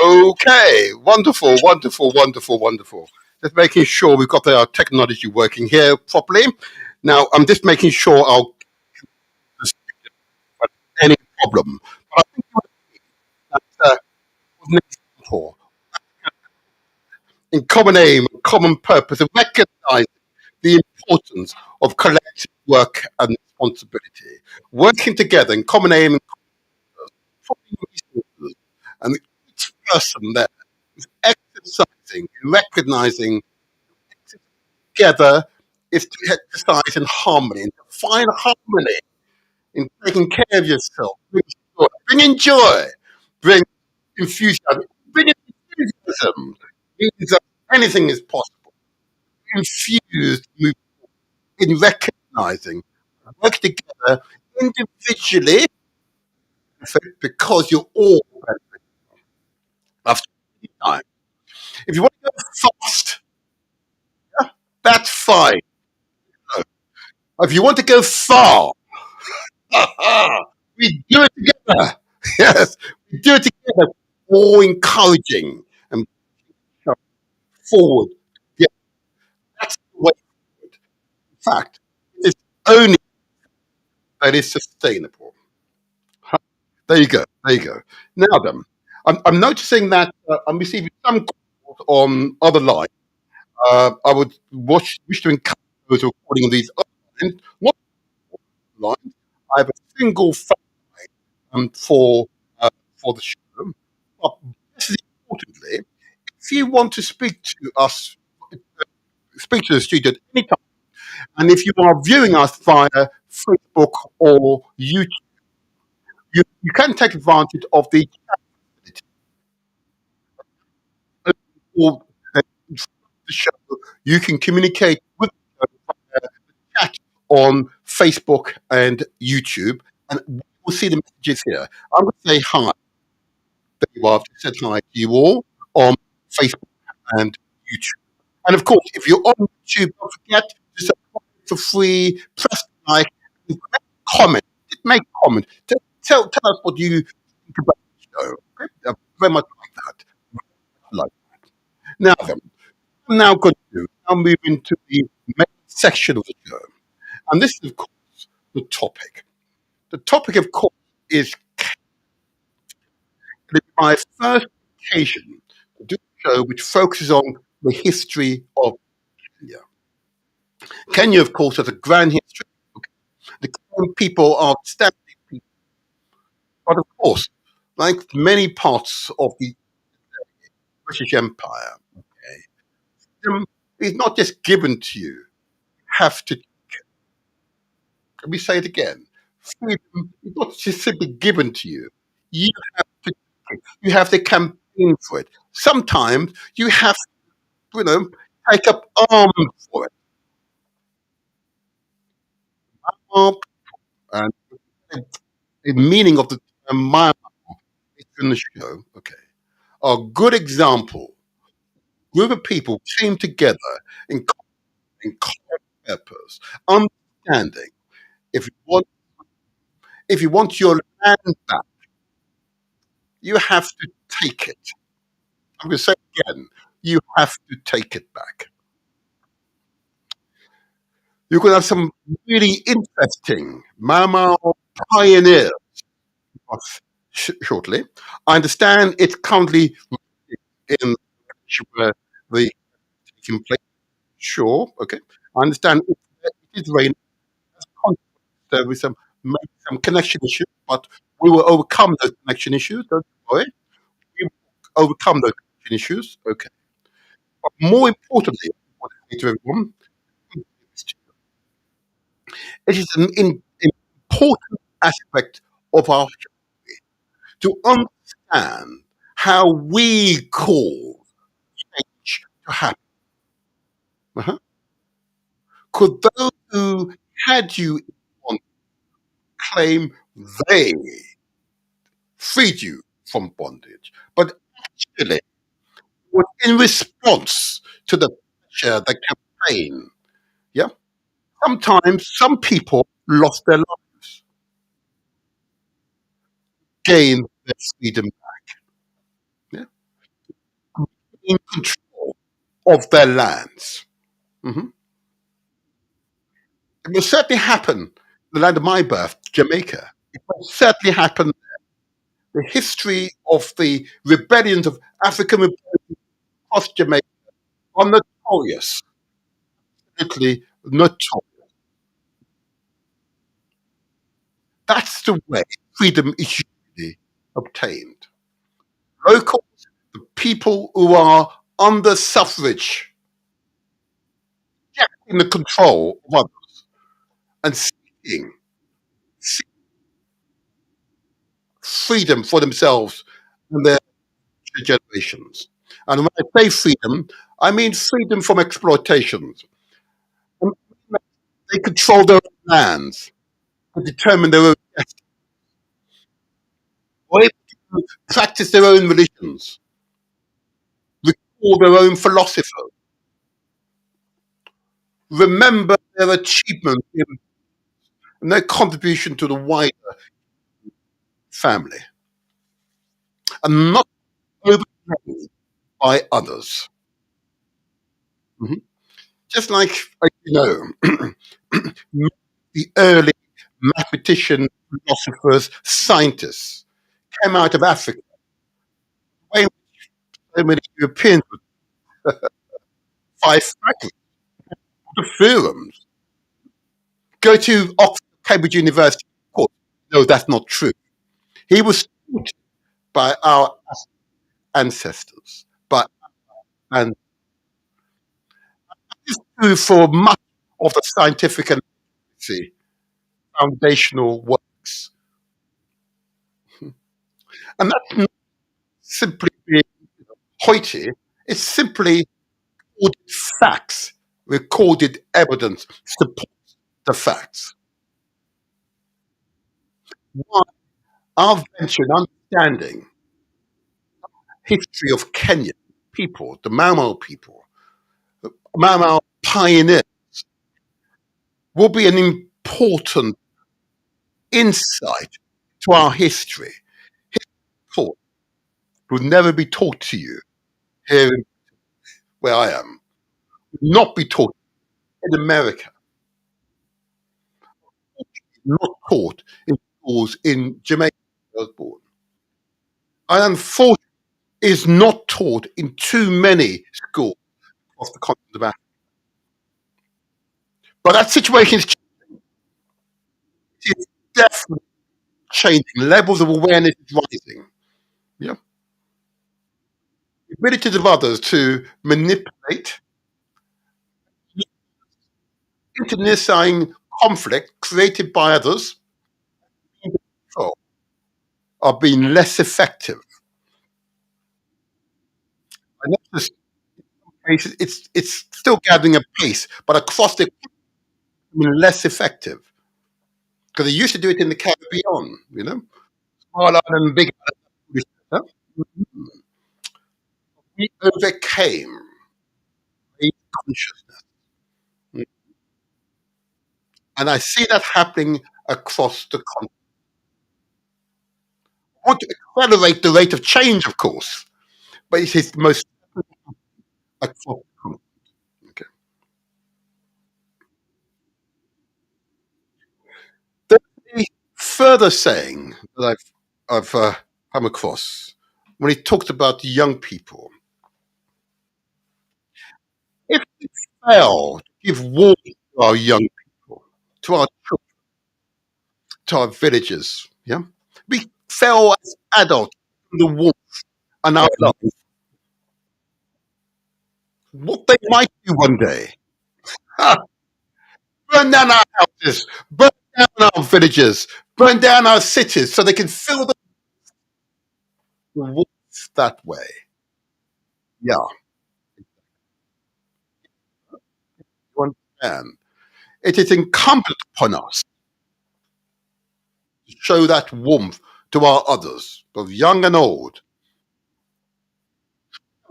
Okay, wonderful, wonderful, wonderful, wonderful. Just making sure we've got our technology working here properly. Now, I'm just making sure I'll any problem. But I think that's an example in common aim, common purpose, and recognize the importance of collective work and responsibility. Working together in common aim and putting resources, and each person there is exercising, recognizing together is to exercise in harmony, and to find harmony in taking care of yourself. Bring in joy, bring enthusiasm, bring in enthusiasm. Means that anything is possible. Infused in recognizing, work together individually because you're all benefit after time. If you want to go fast, that's fine. If you want to go far, we do it together. Yes, we do it together. All encouraging and forward. Yeah, that's the way forward. In fact, it's only that is sustainable. Huh. There you go. There you go. Now then, I'm noticing that I'm receiving some calls on other lines. I would wish to encourage those who are calling on these other lines, not lines. I have a single phone for for the show. But this is importantly, if you want to speak to us, speak to the studio at any time, and if you are viewing us via Facebook or YouTube, you can take advantage of the or the show, you can communicate with the chat on Facebook and YouTube, and we'll see the messages here. I'm going to say hi. There you are. I've just said hi to you all on Facebook and YouTube. And of course, if you're on YouTube, don't forget to subscribe for free, press the like, and make a comment. Just make a comment. Tell us what you think about the show. Okay? I very much like that. Like now then, I'm now going to now move into the main section of the show. And this is, of course, the topic. The topic, of course, is my first occasion to do a show which focuses on the history of Kenya. Kenya, of course, has a grand history. Okay? The Kenyan people are outstanding people. But of course, like many parts of the British Empire, okay, it's not just given to you. You have to, let me say it again. Freedom is not just simply given to you. You have to, you have to campaign for it. Sometimes you have to, take up arms for it. Arm, and the meaning of the term Myanmar is in the show. Okay, a good example. Group of people came together in, in common purpose, understanding. If you want, if you want your land back, you have to take it. I'm going to say it again. You have to take it back. You're going to have some really interesting Myanmar pioneers shortly. I understand it's currently in where the taking place. Sure, okay. I understand it is raining. There was maybe some connection issues, but we will overcome those connection issues. Don't worry. We will overcome those connection issues. Okay. But more importantly, I want to say to everyone, it is an important aspect of our to understand how we cause change to happen. Uh-huh. Could those who had you on claim they freed you from bondage, but actually it was in response to the pressure, the campaign. Yeah. Sometimes some people lost their lives, gained their freedom, yeah, in control of their lands. Hmm. It will certainly happen. The land of my birth, Jamaica. It will certainly happen. The history of the rebellions of African rebellions across Jamaica are notorious, literally notorious. That's the way freedom is usually obtained. Locals, the people who are under suffrage, in the control of others, and seeking freedom for themselves and their future generations. And when I say freedom, I mean freedom from exploitations. And they control their own lands, to determine their own destiny, or able to practice their own religions, recall their own philosophers, remember their achievements and their contribution to the wider family, and not overthrown by others. Mhm. Just like, the early mathematicians, philosophers, scientists came out of Africa. Way so many Europeans with five faculties, the theorems. Go to Oxford, Cambridge University. Of course, no, that's not true. He was taught by our ancestors, but and this is true for much of the scientific and foundational works. And that's not simply being hoity. It's simply recorded facts, recorded evidence support the facts. Why our venture in understanding history of Kenyan people, the Mau people, Mau pioneers, will be an important insight to our history. Thought will never be taught to you here where I am, will not be taught in America, not taught in schools in Jamaica where I was born. And unfortunately is not taught in too many schools across the continent of Africa. But that situation is definitely changing. Levels of awareness is rising. Yeah. The abilities of others to manipulate, internecine conflict created by others are being less effective. I notice it's still gathering a pace, but across the less effective because they used to do it in the Caribbean, small island, big island. We overcame a consciousness, and I see that happening across the continent. I want to accelerate the rate of change, of course, but it is the most across the continent. Okay. There's a further saying that I've come across when he talked about young people. If we fail to give warning to our young people, to our children, to our villages, yeah, we fail as adults in the warmth and our love. What they might do one day, ha, burn down our houses, burn down our villages, burn down our cities, so they can feel the warmth that way. Yeah, you understand. It is incumbent upon us to show that warmth to our others, both young and old.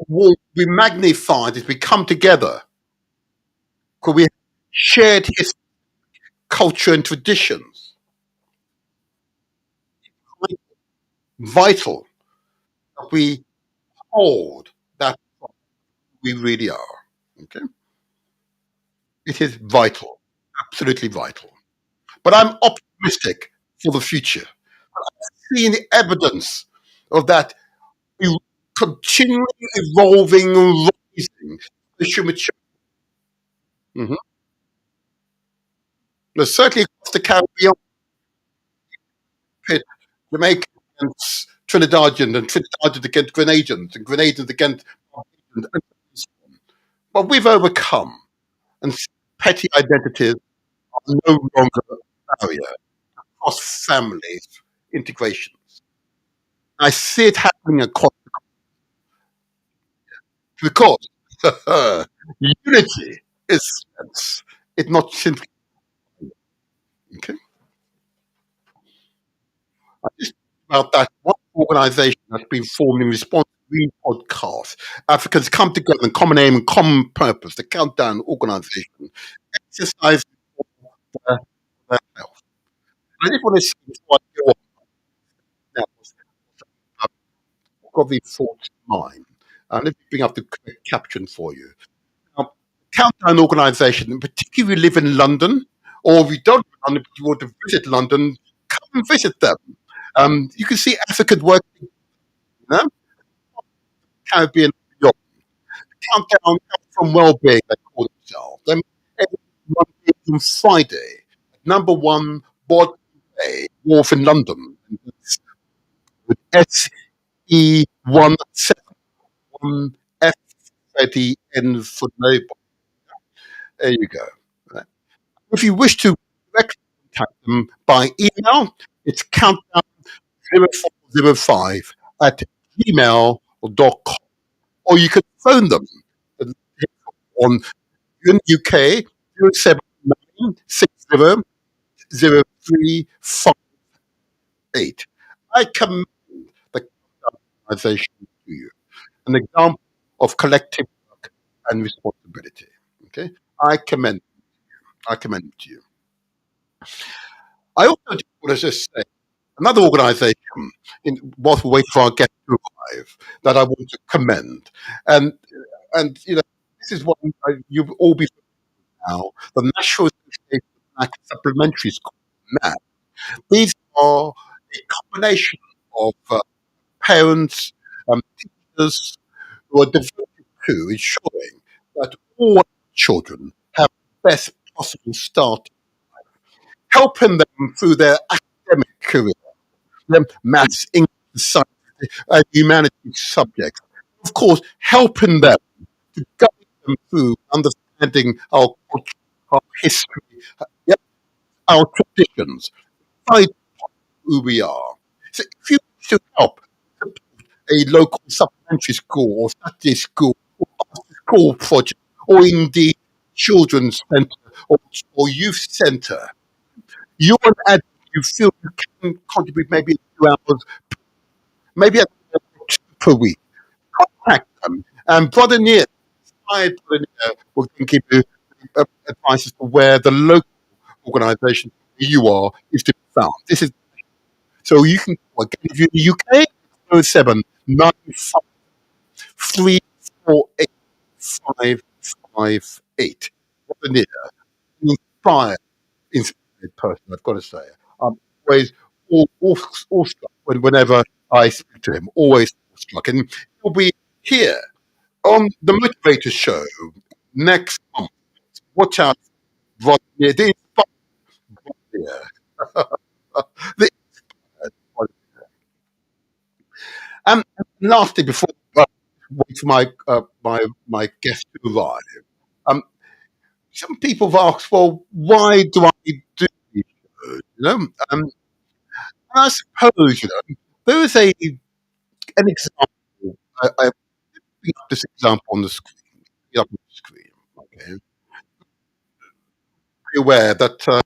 Warmth we magnify as we come together, because we have shared history, culture, and traditions. Vital that we hold that we really are. Okay, it is vital, absolutely vital. But I'm optimistic for the future. Seeing the evidence of that continually evolving, rising social maturity. Mhm. There's certainly across the Caribbean, pit, Jamaica against Trinidadian and Trinidadian against Grenadians and Grenadians against Barbadians and so on. But we've overcome, and petty identities are no longer a barrier across families, integration. I see it happening across because unity is sense. It's not simply okay. I just about that one organization that's been formed in response to Green Podcast. Africans come together in common aim and common purpose, the countdown organization, exercise their, their health. I just want to say before I go on now, I've got these thoughts in mind. Let me bring up the correct caption for you. Now, countdown organisation, and particularly if you live in London, or if you don't live in London, but you want to visit London, come and visit them. You can see Africa working, Caribbean, Europe. Countdown from well-being, they call themselves. Then every Monday and Friday, number one Bod Bay Wharf in London, with SE171 F Freddie N for neighbour. There you go. Right. If you wish to directly contact them by email, it's countdown0405 at gmail.com. or you could phone them on in the UK 079600358. I commend the organisation to you, an example of collective work and responsibility. Okay, I commend, I commend it to you. I also just want to just say another organisation, whilst we wait for our guest to arrive, that I want to commend, and this is what you'll all be now, the National Association of Black Supplementary Schools. Now, these are a combination of parents, teachers who are devoted to ensuring that all children have the best possible start, helping them through their academic career, them maths, English, science, humanities subjects. Of course, helping them to guide them through understanding our culture, our history, yeah, our traditions, find who we are. So if you wish to help support a local supplementary school or Saturday school or after school project or indeed children's centre or youth centre, you're an adult, you feel you can contribute maybe 2 hours, maybe a two per week. Contact them. And Brother Near, my Brother Near will then give you advice as to where the local organisation where you are is to be found. This is so you can again if you're in the UK 07 95 348 558. Brother Near, inspired, inspired person, I've got to say. I'm always awestruck whenever I speak to him, always awestruck. And he'll be here on the Motivator Show next month. Watch out, Rodney. The inspired the and lastly, before wait for my guest to arrive, um, some people have asked, well, why do I do these shows? And I suppose there is an example. I bring up this example on the screen. Up on the screen. Okay, be aware that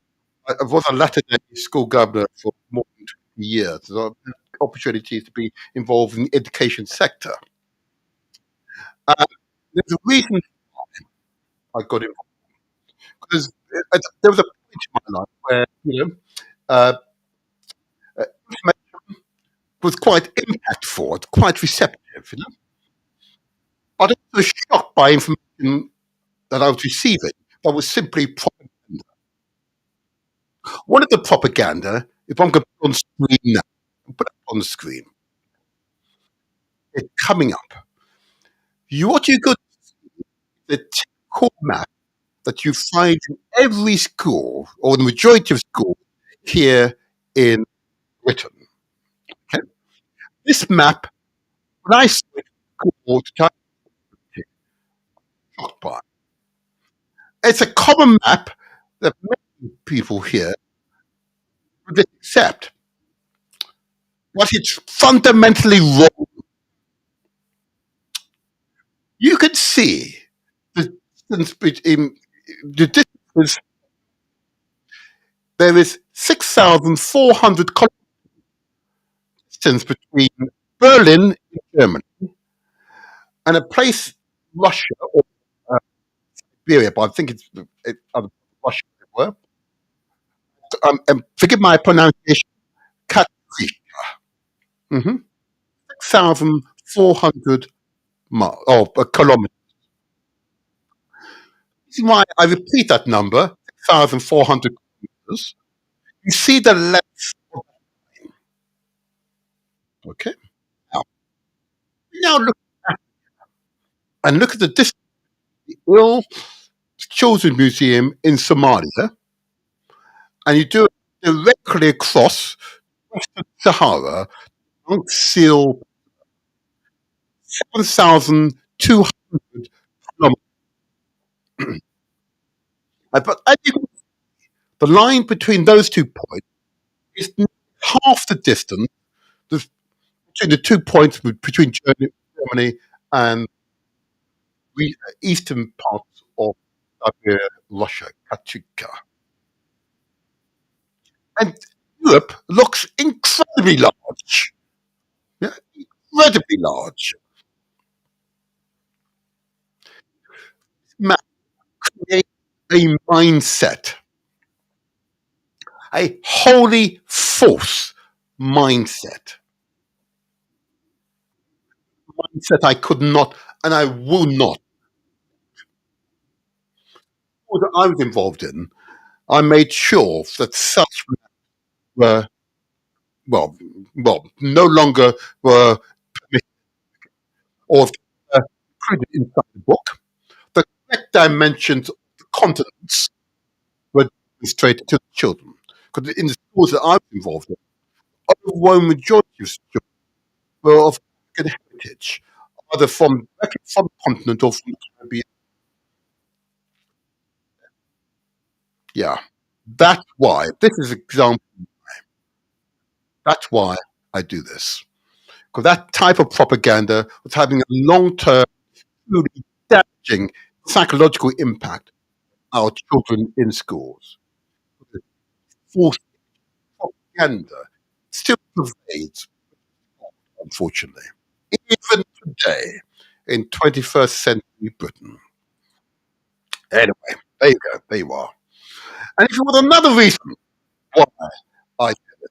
I was a Latter-day school governor for more than 20 years. So I've had opportunities to be involved in the education sector. Uh, there's a reason I got involved because there was a point in my life where uh, information was quite impactful, quite receptive. But I was shocked by information that I was receiving that was simply propaganda. One of the propaganda, if I'm going to put on screen now, put it on the screen, it's coming up. What you got the typical map that you find in every school or the majority of schools here in Britain. Okay? This map, when I saw it, called shocked by. It's a common map that many people here would accept, but it's fundamentally wrong. You can see the distance between the distance. There is 6,400 distance between Berlin in Germany and a place, Russia or Siberia, but I think it's Russia, as it were. And forgive my pronunciation, Katowice. 6,400 kilometers. This is why I repeat that number, 6,400 kilometers. You see the length of okay? Now, look and look at the distance. The Il Children's Museum in Somalia, and you do it directly across Western Sahara, Seal 7,200 kilometers. But as you can, the line between those 2 points is half the distance between the 2 points between Germany and eastern parts of Siberia, Russia, Kachuka. And Europe looks incredibly large. Yeah, incredibly large. Man, create a mindset, a wholly false mindset. Mindset I could not and I will not. What I was involved in, I made sure that such were well, no longer were permitted or included inside the book. The correct dimensions of the continents were demonstrated to the children. Because in the schools that I was involved in, overwhelming majority of children were of African heritage, either from the continent or from the Caribbean. Yeah. That's why, this is an example, that's why I do this. Because that type of propaganda was having a long term, truly damaging psychological impact on our children in schools. False propaganda still pervades, unfortunately. Even today, in 21st century Britain. Anyway, there you go, there you are. And if you want another reason why I did it,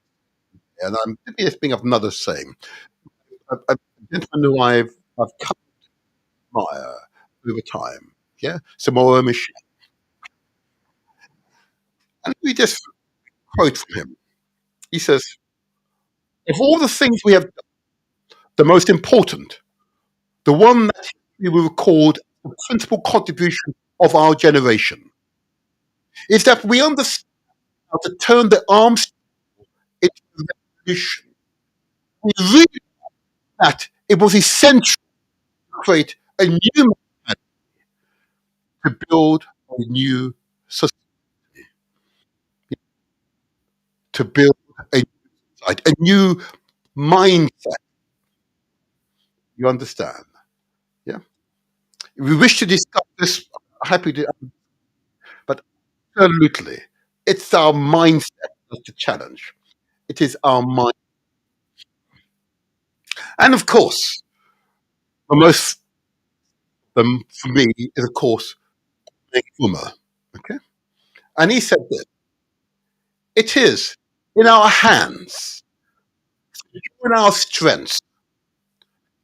and I'm just being of another saying, a gentleman who I've come to admire over time, yeah, Samoa Michel. And we just quote from him. He says, of all the things we have done, the most important, the one that we will record the principal contribution of our generation, is that we understand how to turn the arms into a revolution. We realized that it was essential to create a new man to build a new society, to build a new society, a new mindset. You understand? Yeah. If we wish to discuss this, happy to, but absolutely, it's our mindset that's the challenge. It is our mind, and of course, the most for me is of course Nkrumah. Okay, and he said this: it is in our hands, in our strengths,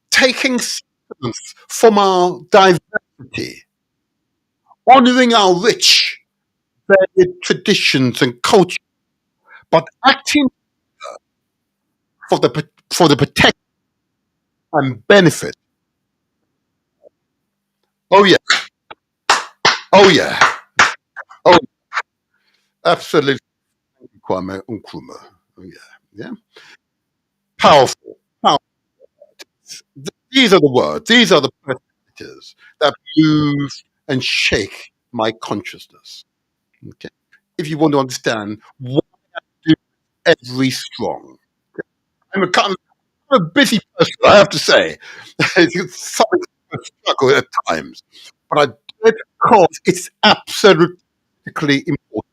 taking substance from our diversity, honoring our rich, varied traditions and culture, but acting for the protection and benefit. Oh yeah, oh yeah, oh absolutely, Kwame Nkrumah. Oh yeah, yeah, powerful, powerful. These are the words. These are the perspectives that move and shake my consciousness. Okay, if you want to understand what I do every strong. I'm a busy person, I have to say. It's something I struggle at times. But I do it because it's absolutely important.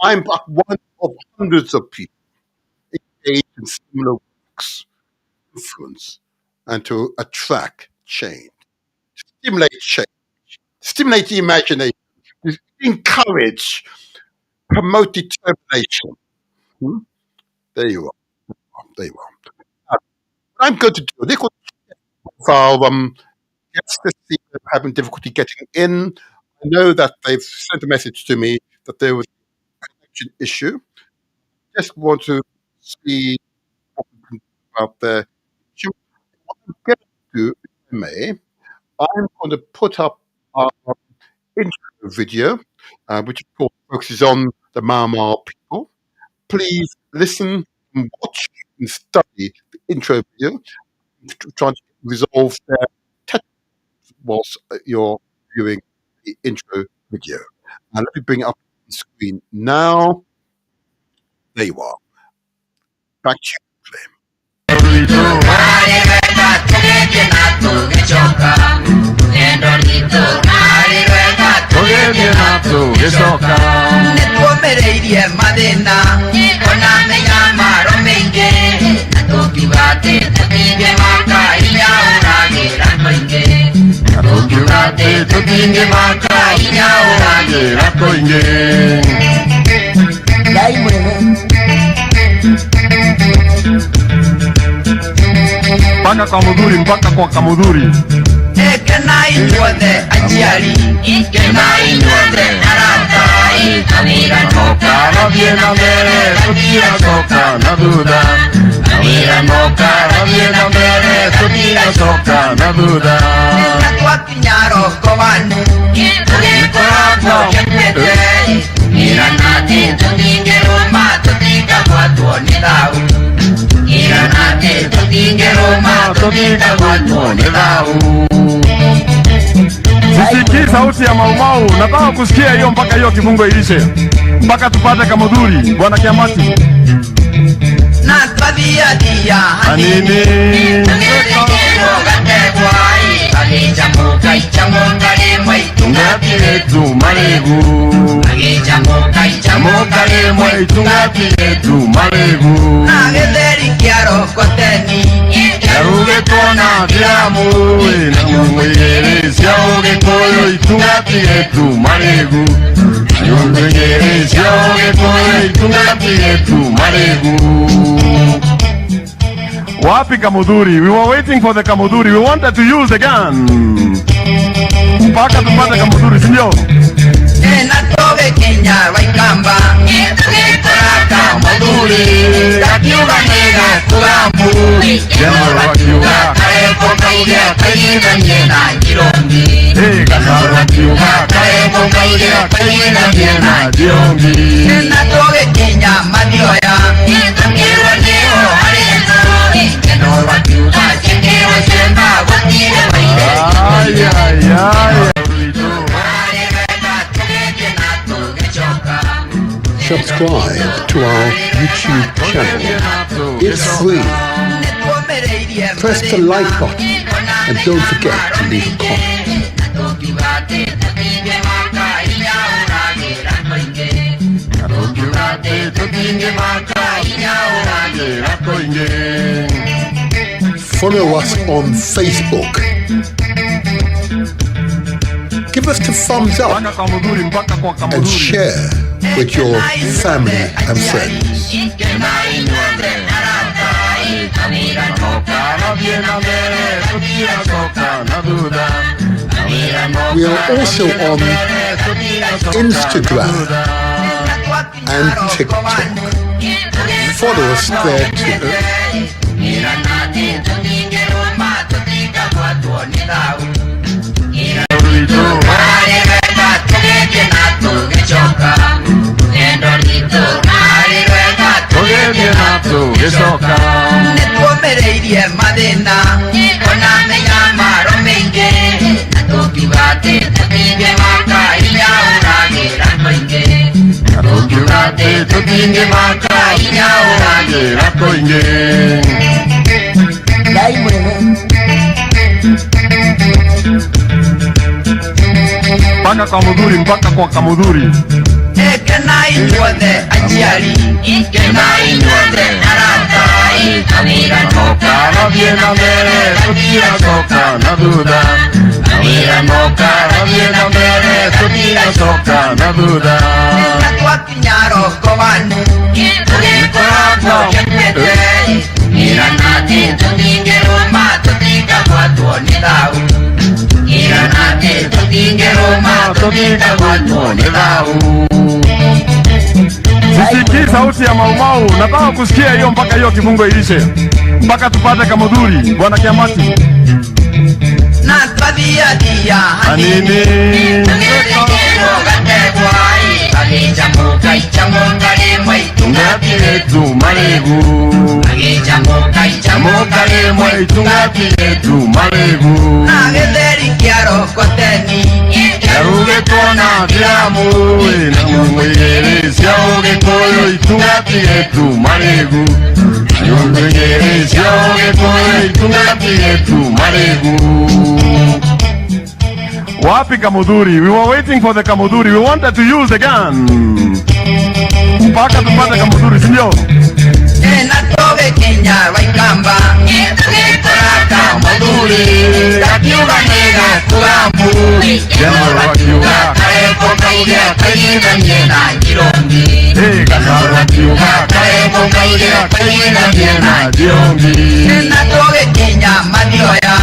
I'm but one of hundreds of people engaged in similar works, influence, and to attract change, stimulate change, stimulate the imagination, encourage, promote determination. Hmm? There you are. There you are. What I'm going to do, this was our guests this season having difficulty getting in. I know that they've sent a message to me that there was a connection issue. Just want to see what we can do about the issue. What I'm going to do, if I may, I'm going to put up our intro video, which of course focuses on the Myanmar people. Please listen and watch and study the intro video, trying to resolve their whilst you're viewing the intro video. And let me bring it up on the screen now. There you are. Back to you, Flame. Netwomereirie mathina ona menyamaro maingi natukiugate tutinge maka inya uragira koingi tukiugate tutinge maka inya uragira koingi Daimwe mpaka kwa mudhuri, mpaka kwa kamudhuri. Kenai nyuothe aciari, kenai nyuothe aratai, Kamira noka rabie na mbere, tutia soka na thutha. Kamira noka rabie na mbere, tutia soka na thutha. Natwakinya roko wanu, tugikoragwo kenete, iranati tutinge roma, tutikagwatwo ni thau. Iranati tutinge roma, tutikagwatwo ni thau. Sisikii sauti ya maumau, nataka kusikia hiyo mpaka hiyo kifungo ilishe, mpaka tupate kamudhuri. Bwana Kiamati na twathia thia hanini tugithikirwo gategwai agichamuka ichamuka rimwe itungatire maregu, agichamuka ichamuka rimwe itungatire maregu. na githeri kia rokoteni Yarugĩtwo na ndiramu na mwĩrĩ cia ũgĩkũyũ itungatire maregu. Nyũngũ cia ũgĩkũyũ itungatire maregu. Wapi kamudhuri? We were waiting for the kamudhuri. We wanted to use the gun. Mpaka tupate kamudhuri, si ndio? na toge Kenya waikamba tugikoraka madhuri akiuga nega kurambu General wakiuga kaeko kaugia kaigithanie na Girongi General wakiuga kaeko kaugia kaigithanie na Girongi na toge Kenya mathioya tukirwo nio hari nzuri General wakiuga chekirwo shemba gutire waire ay ay Subscribe to our YouTube channel. It's free. Press the like button and don't forget to leave a comment. Follow us on Facebook. Give us the thumbs up and share with your family and friends. We are also on Instagram and TikTok. Follow us there too. Netwomereirie mathina ona menyamaro maingi natukiugate tutinge maka inya uragira koingi tukiugate tutinge maka inya uragira koingi mpaka kwa mudhuri, mpaka kwa kamudhuri. Kenai nyuothe aciari, kenai nyuothe aratai, Kamira noka rabie na mbere, tutia soka na thutha. Kamira noka rabie na mbere, tutia soka na thutha. natwakinya roko wanu tugikoragwo kenete, iranati tutinge roma tutikagwatwo ni thau. Iranati tutinge roma tutikagwatwo ni thau. Sisikii sauti ya maumau, nataka kusikia hiyo mpaka hiyo kifungo ilishe, mpaka tupate kamudhuri. Bwana Kiamati na twathia thia hanini tugithikirwo gategwai agichamuka ichamuka rimwe itungatire maregu, agichamuka ichamuka rimwe itungatire maregu. na githeri kia kiaro koteni Yaruge kona diamu na mungere siauge koyo itungati etu maregu Yungere siauge koyo itungati etu maregu Wapi Kamuduri? We were waiting for the Kamuduri. We wanted to use the gun. Mpaka tupate Kamuduri, sindio? Natobe Kenya waikamba Kamuduri Akiuga nega kulambu Jeno wakiuga Kaeko kaudia Kaina nyena jirongi Kasaro wakiuga Kaeko kaudia Kaina nyena jirongi Natobe Kenya madioya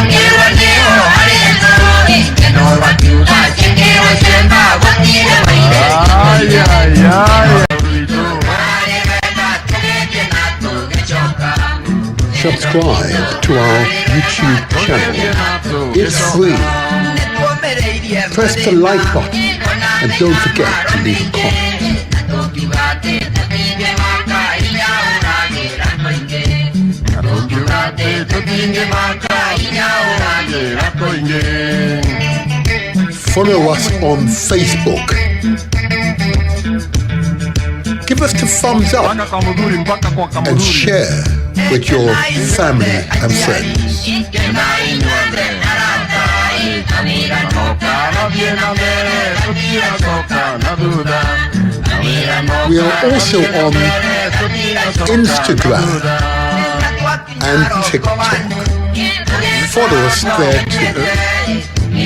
Ngewa leo halezo Jeno wakiuga Chengewa semba Wakile waile Ay, ay, ay Subscribe to our YouTube channel. It's free. Press the like button and don't forget to leave a comment. Follow us on Facebook. Give us the thumbs up and share with your family and friends. We are also on Instagram and TikTok. Follow us there too.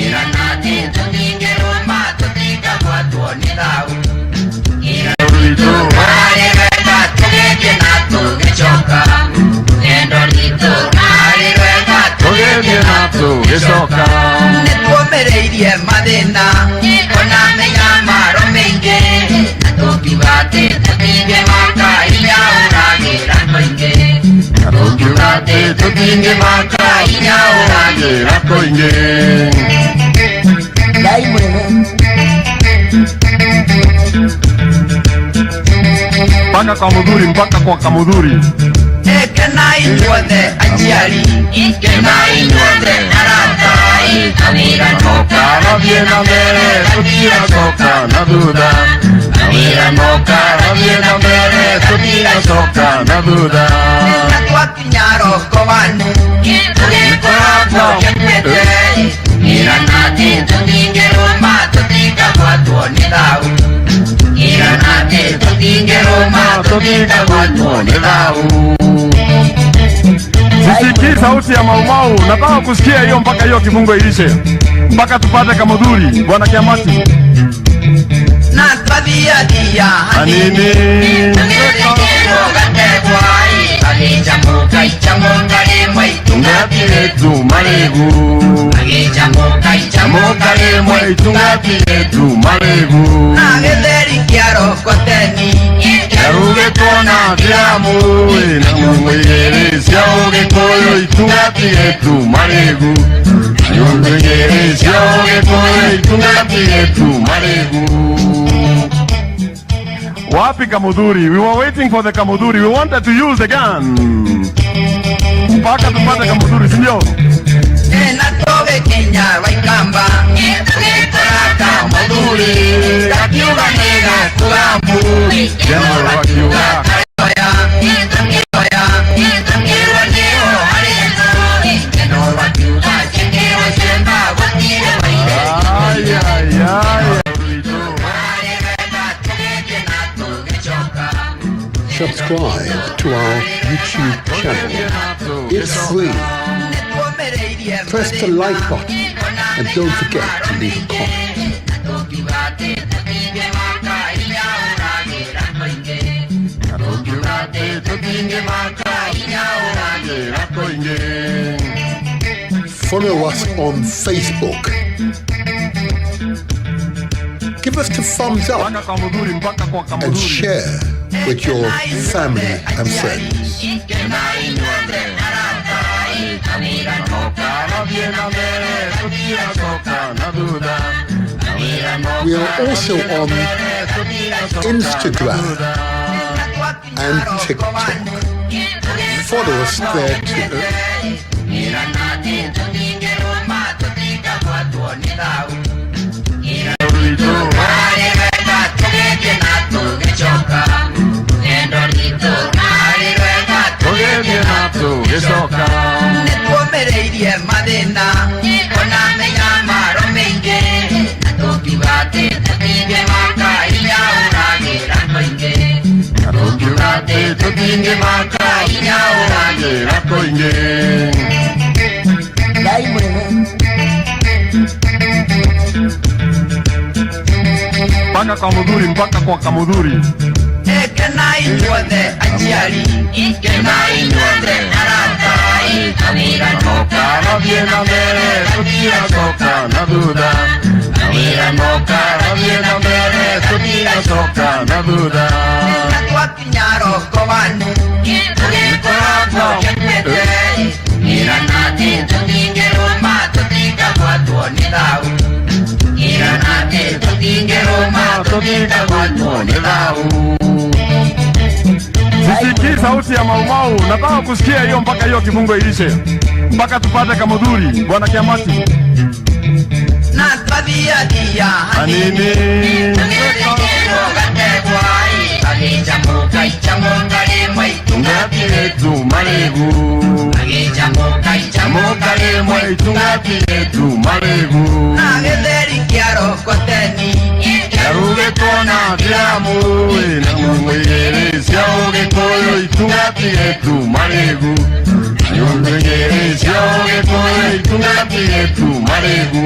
Netuomereirie madena ona menyamaro meingi natũkiugate tũtinge maka inya ũragĩra tũingĩ natũkiugate tũtinge maka inya ũragĩra tũingĩ Ngai mwega Mpaka Kamuduri, mpaka kwa Kamuduri Kenai nyuothe aciari Kenai nyuothe aratai Kawira Noka rabie na mbere Tutia soka na thutha Kawira noka rabie na mbere Tutia soka na thutha Natwakinyaro kowanu Tũgĩkoragwo kĩmwĩte Iranati tũtingĩrũma tũtikagwatwo nĩ thau Iranati tũtingĩrũma tũtikagwatwo nĩ thau Sisikii sauti ya maumau, nataka kusikia hiyo mpaka hiyo kifungo ilishe. Mpaka tupate Kamuduri, Bwana Kiamati. Na twathiathia hanini Tũgĩthikĩrwo gategwai Agĩcamũka icamũka rĩmwe Tungati letu maregu Agĩcamũka icamũka rĩmwe Tungati letu maregu Na gĩtheri kĩaro koteni Yaruge kona diamu na mungere siauge koyo itungati letu maregu Yungere siauge koyo itungati letu maregu Wapi Kamuduri? We were waiting for the Kamuduri. We wanted to use the gun. Mpaka tupate Kamuduri, sindio? Natobe Kenya waikamba Kamuduri Akiuga nega kulambu Jeno wakiuga Ay, ay, ay Subscribe to our YouTube channel. It's free. Press the like button and don't forget to leave a comment. Follow us on Facebook. Give us the thumbs up and share with your family and friends. We are also on Instagram and TikTok. Follow us there too. Nituomereirie mathina ona menya maro maingi na tungiuga ati tutingimaka inya uragira koingi na tungiuga ati tutingimaka inya uragira koingi Ngai mwene mpaka kwa mudhuri, mpaka kwa kamudhuri. Kenai nyuothe aciari kenai nyuothe aratai kawira noka Rabie na mbere, tutigacoka na thutha. Kawira noka, rabie na mbere, tutigacoka na thutha. Twakinya roko wanu tugikoragwo kenete ira nati tutingiruma tutigagwatwo ni thau ira nati tutingiruma tutigagwatwo ni thau. Sisikii sauti ya maumau, nataka kusikia hiyo mpaka hiyo kifungo ilishe, mpaka tupate kamudhuri. Bwana Kiamati na twathiathia hanini tugithikirwo gategwai agichamuka ichamuka rimwe tungatiretu maregu, agichamuka rimwe tungatiretu maregu. na githeri kia rokoteni Yarugĩtwo na ndiramu na mwĩgĩrĩ cia ũgĩkũyũ itungatiretu maregu. Nyũngĩgĩrĩ cia ũgĩkũyũ itungatiretu maregu.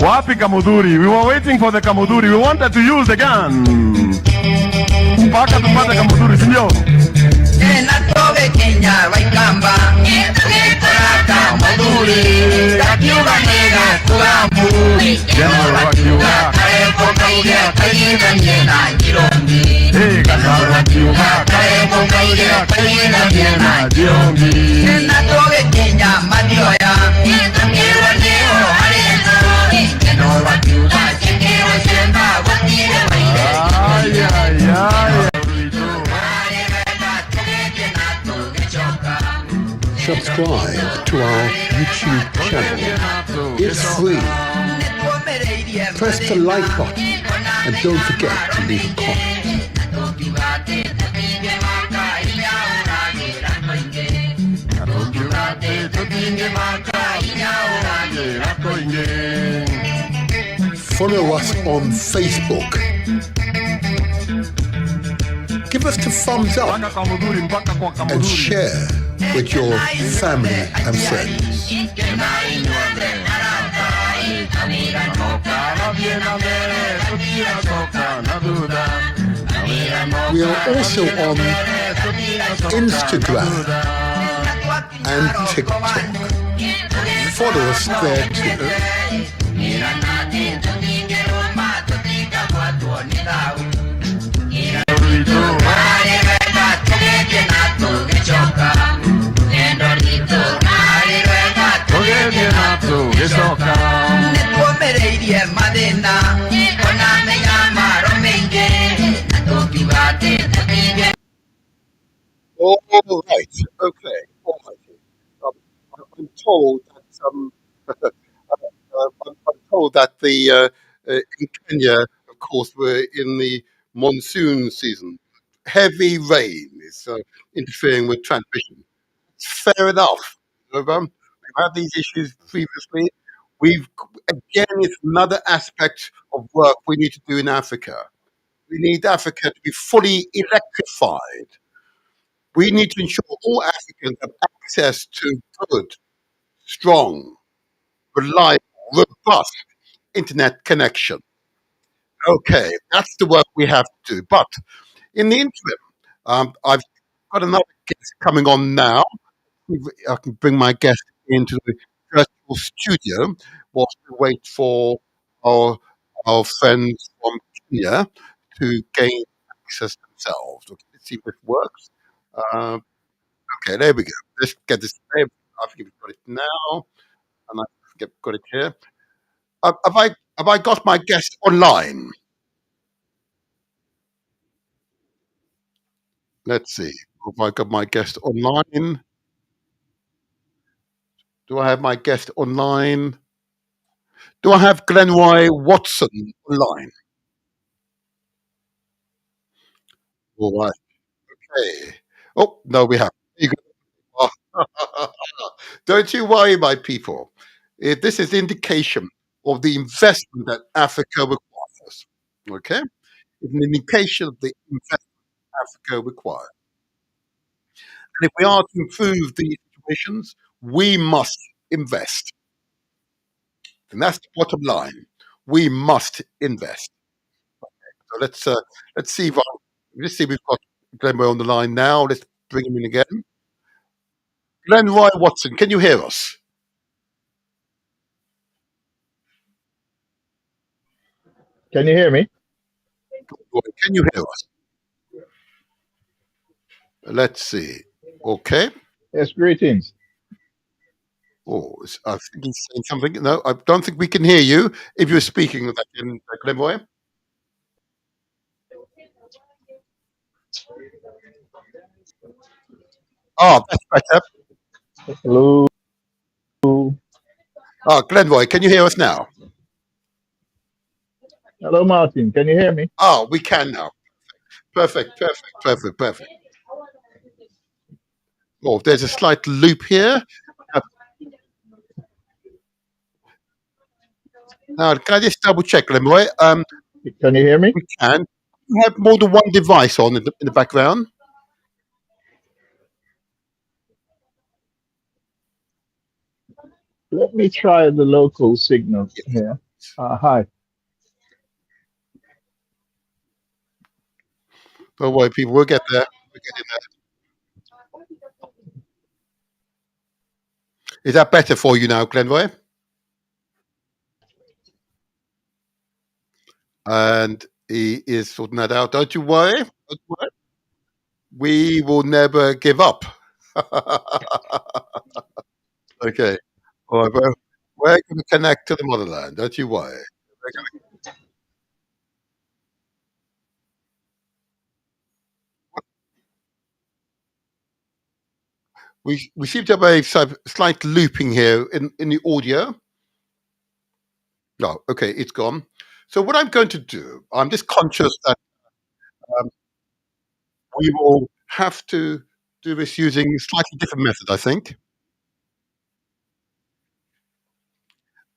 Wapi kamudhuri? We were waiting for the kamudhuri. We wanted to use the gun. Mpaka tupate kamudhuri, si ndio? na tugikinya Waikamba tugikora kamudhuri gakiuga nĩga kũgambu General wakiuga kareko kaugia kaigithanie na Njirũngi General wakiuga karebo kauria kaigithanie na Njirũngi. na tugikinya Mathioya tukirwo nĩho harĩ thũ no wakiuga cikirwo cienda gũtirĩ waire Ay, ay, ay. Subscribe to our YouTube channel. It's free. Press the like button and don't forget to leave a comment. Follow us on Facebook. Give us the thumbs up Mpaka kamudhuri, mpaka kwa and kamudhuri. share with your family and friends. We are also on Instagram and TikTok. Follow us there too. Nituomereirie mathina ona menya maro maingi na tungiuga ati tutinge All right. Okay. All right. I'm told that I'm told that the in Kenya, of course, we're in the monsoon season. Heavy rain is interfering with transmission. Fair enough. We've had these issues previously. We've again, it's another aspect of work we need to do in Africa. We need Africa to be fully electrified. We need to ensure all Africans have access to good, strong, reliable, robust internet connection. Okay, that's the work we have to do. But in the interim, I've got another guest coming on now. I can bring my guest into the virtual studio whilst we wait for our our friends from Kenya to gain access themselves. Okay, let's see if this works. Um, okay, there we go. Let's get this. I think we've got it now, and got it here. Have I got my guest online? Let's see. Have I got my guest online? Do I have my guest online? Do I have Glenroy Watson online? All right. Hey. Oh, no, we have. There you go. Don't you worry, my people. This is indication of the investment that Africa requires. Okay? It's an indication of the investment Africa requires. And if we are to improve these situations, we must invest. And that's the bottom line. We must invest. So let's see if let's see if we've got Glenroy on the line now. Let's bring him in again. Glenroy Watson, can you hear us? Can you hear me? Can you hear us? Let's see. Okay. Yes, greetings. Oh, I think he's saying something. No, I don't think we can hear you if you're speaking with that in Glenroy. Oh, that's better. Hello. Oh, Glenroy, can you hear us now? Hello, Martin. Can you hear me? Oh, we can now. Perfect, perfect, perfect, perfect. Oh, there's a slight loop here. Uh, Now, can I just double check, Glenroy? Can you hear me? We can. You have more than one device on in the background. Let me try the local signal Yes. here. Hi. Don't worry, people. We'll get there. We'll get in there. Is that better for you now, Glenroy? And he is sorting that out. Don't you worry. Don't you worry. We will never give up. Okay. All right, we're going to connect to the motherland. Don't you worry. We seem to have a slight looping here in the audio. No, okay, it's gone. So what I'm going to do, I'm just conscious that um, we will have to do this using a slightly different method, I think.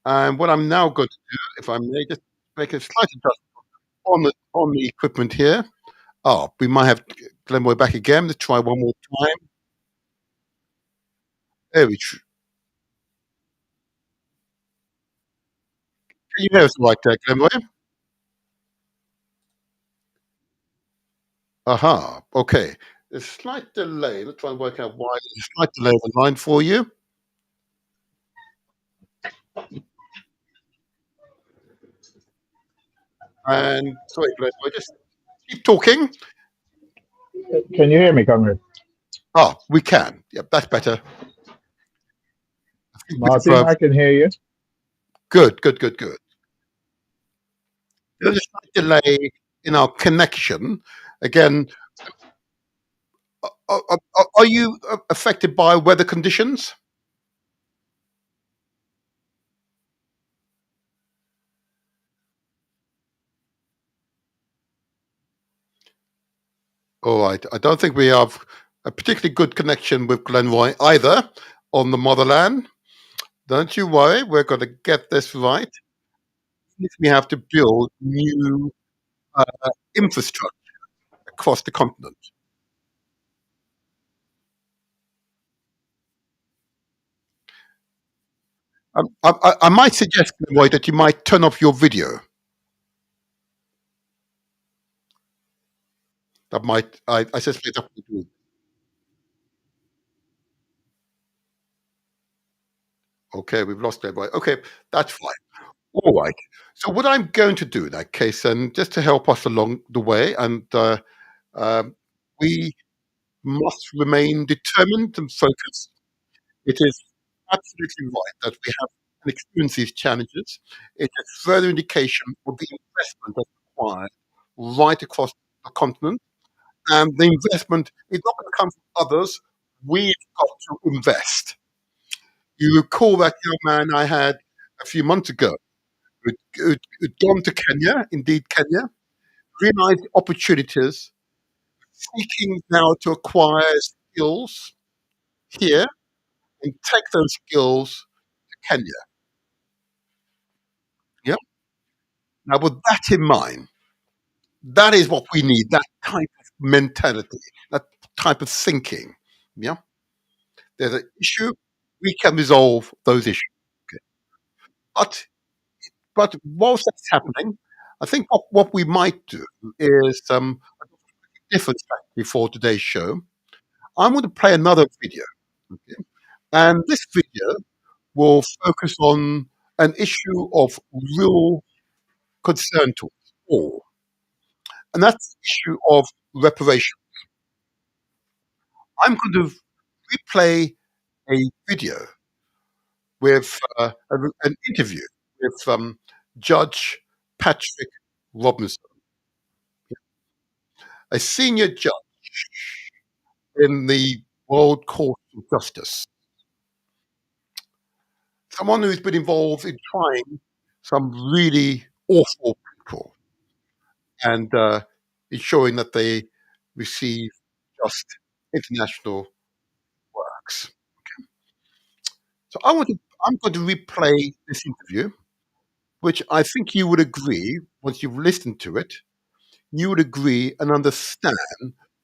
And what I'm now going to do, if I may, just make a slight adjustment on the equipment here. Oh, we might have Glenroy back again. Let's try one more time. There we go. Can you hear us right there, Glenroy? Aha. Okay. There's a slight delay. Let's try and work out why there's a slight delay on the line for you. And sorry, Glenroy, just keep talking. Can you hear me, comrade? Oh, we can. Yep, that's better. I think Martin, I can hear you. good, good, good, good. There's a slight delay in our connection. Again, are you affected by weather conditions? All right. I don't think we have a particularly good connection with Glenroy either on the motherland. Don't you worry. We're going to get this right. If we have to build new uh, infrastructure across the continent. I might suggest, Glenroy, that you might turn off your video. That might, I suspect that would do. Okay, we've lost Glenroy. Okay, that's fine. All right. So what I'm going to do in that case, and just to help us along the way, and um, we must remain determined and focused. It is absolutely right that we have and experience these challenges. It's a further indication of the investment that's required right across the continent. And the investment is not going to come from others. We've got to invest. You recall that young man I had a few months ago who'd gone to Kenya, indeed Kenya, realized opportunities, seeking now to acquire skills here and take those skills to Kenya. Yeah. Now, with that in mind, that is what we need, that type of mentality, that type of thinking. Yeah. There's an issue, we can resolve those issues. Okay. But whilst that's happening, I think what we might do is a different strategy for today's show. I'm going to play another video. Okay. And this video will focus on an issue of real concern to us all. And that's the issue of reparation. I'm going to replay a video with an interview with Judge Patrick Robinson, a senior judge in the World Court of Justice, someone who's been involved in trying some really awful people and ensuring that they receive just international works. So I'm going to replay this interview, which I think you would agree, once you've listened to it, you would agree and understand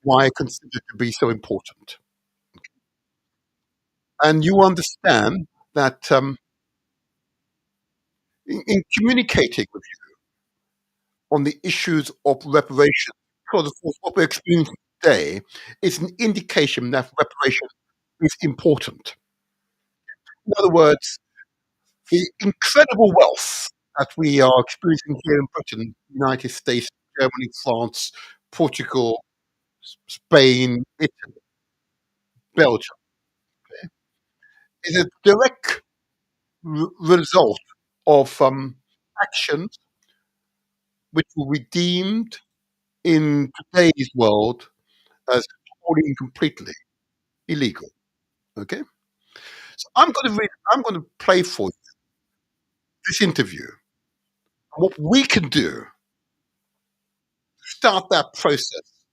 why I consider it to be so important. And you understand that in communicating with you on the issues of reparation, because of course what we're experiencing today is an indication that reparation is important. In other words, the incredible wealth that we are experiencing here in Britain, United States, Germany, France, Portugal, Spain, Italy, Belgium, is a direct result of actions which were redeemed in today's world as wholly and completely illegal. Okay, so I'm going to play for you this interview. What we can do to start that process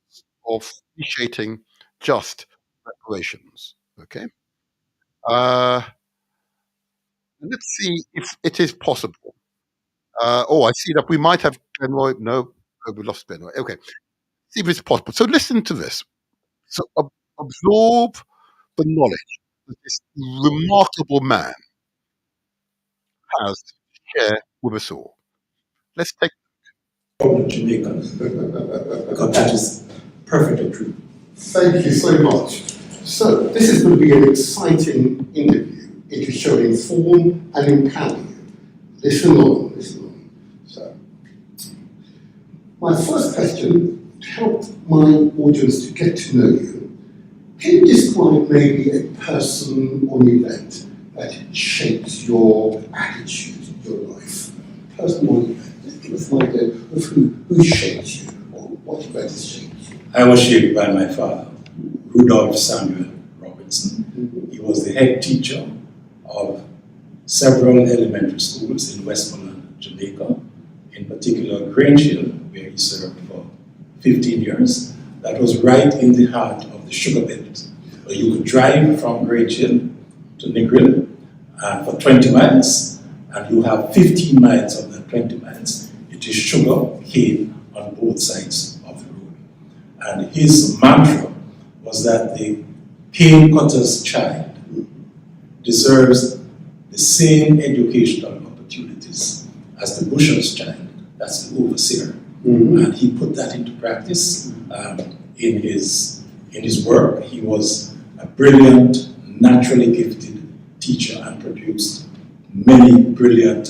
of initiating just reparations. Okay, uh, let's see if it is possible. I see that we might have Benroy. No, we lost Benroy. Okay, see if it's possible. So listen to this. So absorb the knowledge that this remarkable man has to share with us all. Let's take. From Jamaica, because that is perfectly true. Thank you so much. So this is going to be an exciting interview. It will show inform and empower you. Listen on, listen on. So, my first question, to help my audience to get to know you, can you describe maybe a person or an event that shaped your attitude, your life? Person or event. Just give us an idea of who shaped you, or what event has shaped you. I was shaped by my father, Rudolph Samuel Robinson. He was the head teacher of several elementary schools in Westmoreland, Jamaica, in particular Grange Hill, where he served for 15 years. That was right in the heart of the sugar belt. Where you could drive from Grange Hill to Negril for 20 miles, and you have 15 miles of that 20 miles. It is sugar cane on both sides of the road. And his mantra was that the cane cutter's child deserves the same educational opportunities as the busher's child, that's the overseer. And he put that into practice in his work. He was a brilliant, naturally gifted teacher and produced many brilliant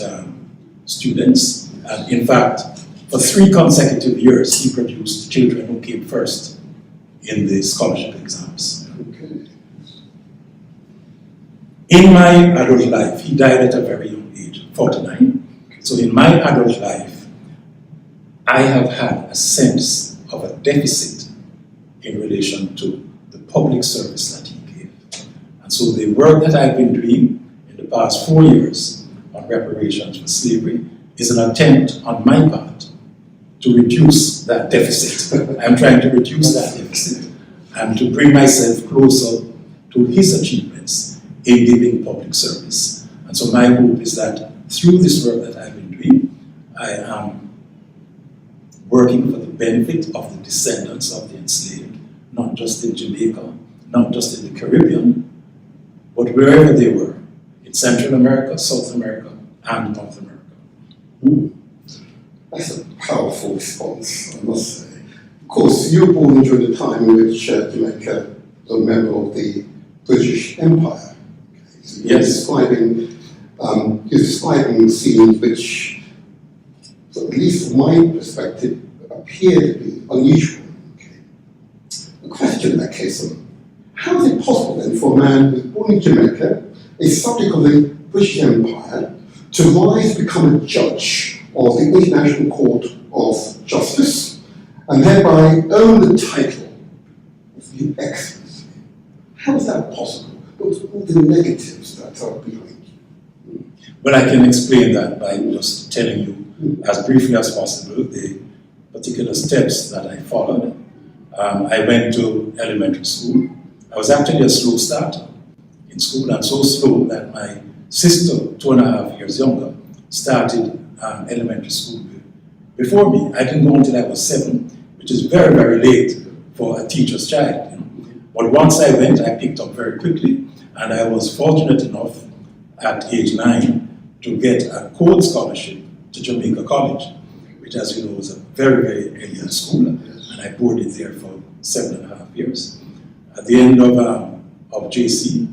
students. And in fact, for 3 consecutive years, he produced children who came first in the scholarship exams. Okay. In my adult life, he died at a very young age, 49. So in my adult life, I have had a sense of a deficit in relation to the public service that he gave. And so the work that I've been doing past 4 years on reparations for slavery is an attempt on my part to reduce that deficit. I'm trying to reduce that deficit and to bring myself closer to his achievements in giving public service. And so my hope is that through this work that I've been doing, I am working for the benefit of the descendants of the enslaved, not just in Jamaica, not just in the Caribbean, but wherever they were, in Central America, South America, and North America. That's a powerful response, I must say. Of course, you were born during the time in which Jamaica was a member of the British Empire. So you're describing scenes which, at least from my perspective, appear to be unusual. Okay. The question in that case, how is it possible then for a man who was born in Jamaica, a subject of the British Empire, to rise to become a judge of the International Court of Justice, and thereby own the title of Your Excellency? How is that possible? What's all the negatives that are behind you? Well, I can explain that by just telling you as briefly as possible the particular steps that I followed. I went to elementary school. I was actually a slow starter in school, and so slow that my sister, 2.5 years younger, started elementary school before me. I didn't go until I was 7, which is very, very late for a teacher's child. You know. But once I went, I picked up very quickly, and I was fortunate enough at age 9 to get a code scholarship to Jamaica College, which, as you know, was a very, very elite school, and I boarded there for 7.5 years. At the end of JC,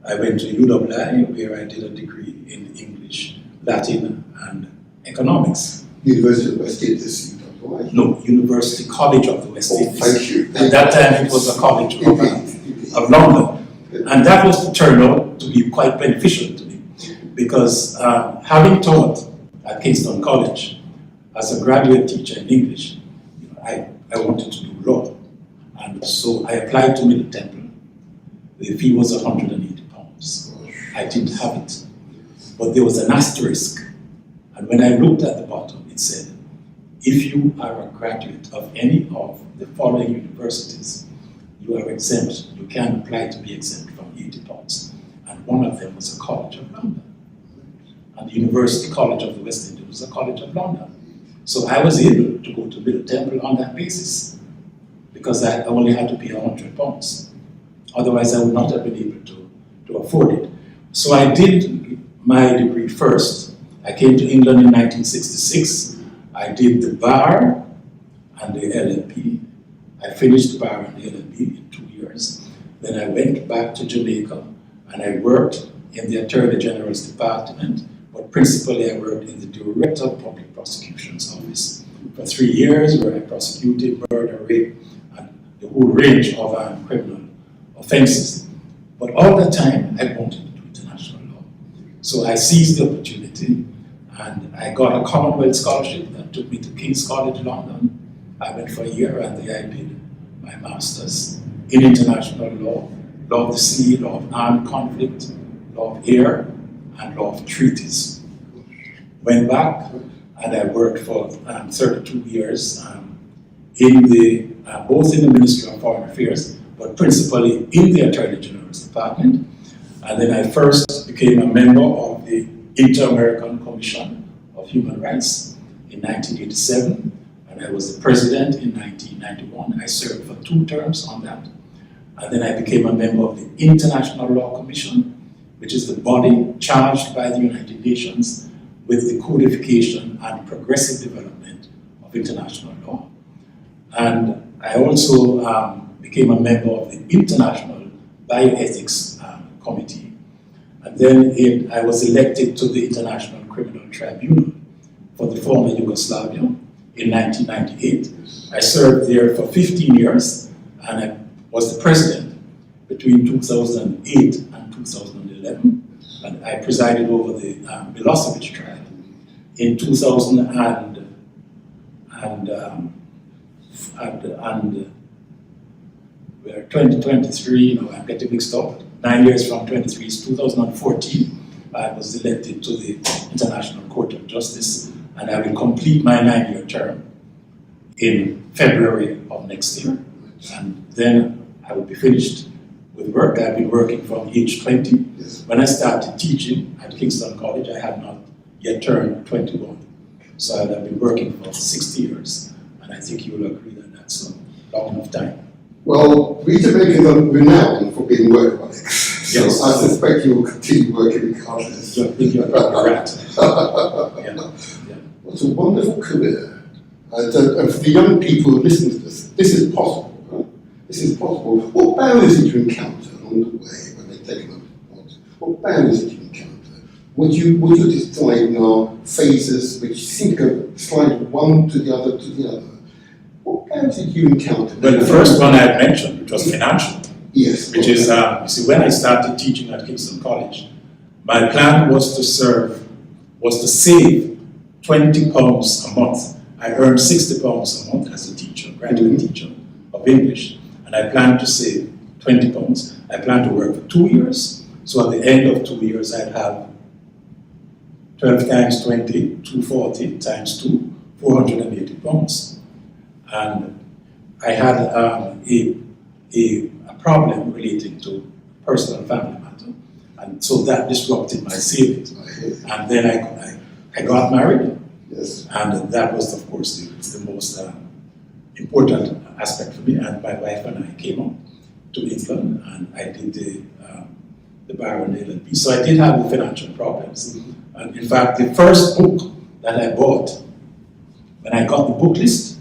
I went to UWI, where I did a degree in English, Latin, and economics. University of West Indies, UWI? No, University College of the West Indies. Thank you. At that time, it was a college of London. And that was turned out to be quite beneficial to me, because having taught at Kingston College as a graduate teacher in English, I wanted to do law. And so I applied to Middle Temple. The fee was £180. I didn't have it. But there was an asterisk. And when I looked at the bottom, it said, if you are a graduate of any of the following universities, you are exempt. You can apply to be exempt from £80. And one of them was a College of London. And the University College of the West Indies was a College of London. So I was able to go to Middle Temple on that basis, because I only had to pay £100. Otherwise, I would not have been able to afford it. So I did my degree first. I came to England in 1966. I did the bar and the LLB. I finished the bar and the LLB in 2 years. Then I went back to Jamaica and I worked in the Attorney General's Department, but principally I worked in the Director of Public Prosecution's Office for 3 years, where I prosecuted murder, rape, and the whole range of criminal offenses. But all the time I wanted to do international law. So I seized the opportunity and I got a Commonwealth scholarship that took me to King's College London. I went for a year and there I did my master's in international law, law of the sea, law of armed conflict, law of air, and law of treaties. Went back and I worked for 32 years in the both in the Ministry of Foreign Affairs, but principally in the Attorney General's Department. And then I first became a member of the Inter-American Commission of Human Rights in 1987, and I was the president in 1991. I served for 2 terms on that. And then I became a member of the International Law Commission, which is the body charged by the United Nations with the codification and progressive development of international law. And I also became a member of the International Bioethics Committee. And then I was elected to the International Criminal Tribunal for the former Yugoslavia in 1998. I served there for 15 years, and I was the president between 2008 and 2011. And I presided over the Milosevic trial in 2023, I'm getting mixed up. 9 years from 23 is 2014. I was elected to the International Court of Justice, and I will complete my 9-year term in February of next year. And then I will be finished with work. I've been working from age 20. When I started teaching at Kingston College, I had not yet turned 21. So I've been working for 60 years. And I think you will agree that that's a long enough time. Well, we Jamaicans are renowned for being workaholics. So Yes. I suspect you will continue working regardless. I think you're right. Yeah. What a wonderful career. And for the young people who listen to this is possible. Huh? This is possible. What barriers did you encounter along the way when they take them apart? What barriers did you encounter? Would you define our phases which seem to go slide one to the other to the other? What barriers did you encounter? Well, the first one I had mentioned, which was financial. Yes. Which is, you see, when I started teaching at Kingston College, my plan was to save £20 a month. I earned £60 a month as a teacher, graduate teacher of English, and I planned to save £20. I planned to work for 2 years, so at the end of 2 years, I'd have 12 times 20, 240 times 2, £480. And I had a problem relating to personal family matter, and so that disrupted my savings. And then I got married, Yes. and that was, of course, the most important aspect for me. And my wife and I came up to England, and I did the bar and LLB. So I did have the financial problems. And in fact, the first book that I bought, when I got the book list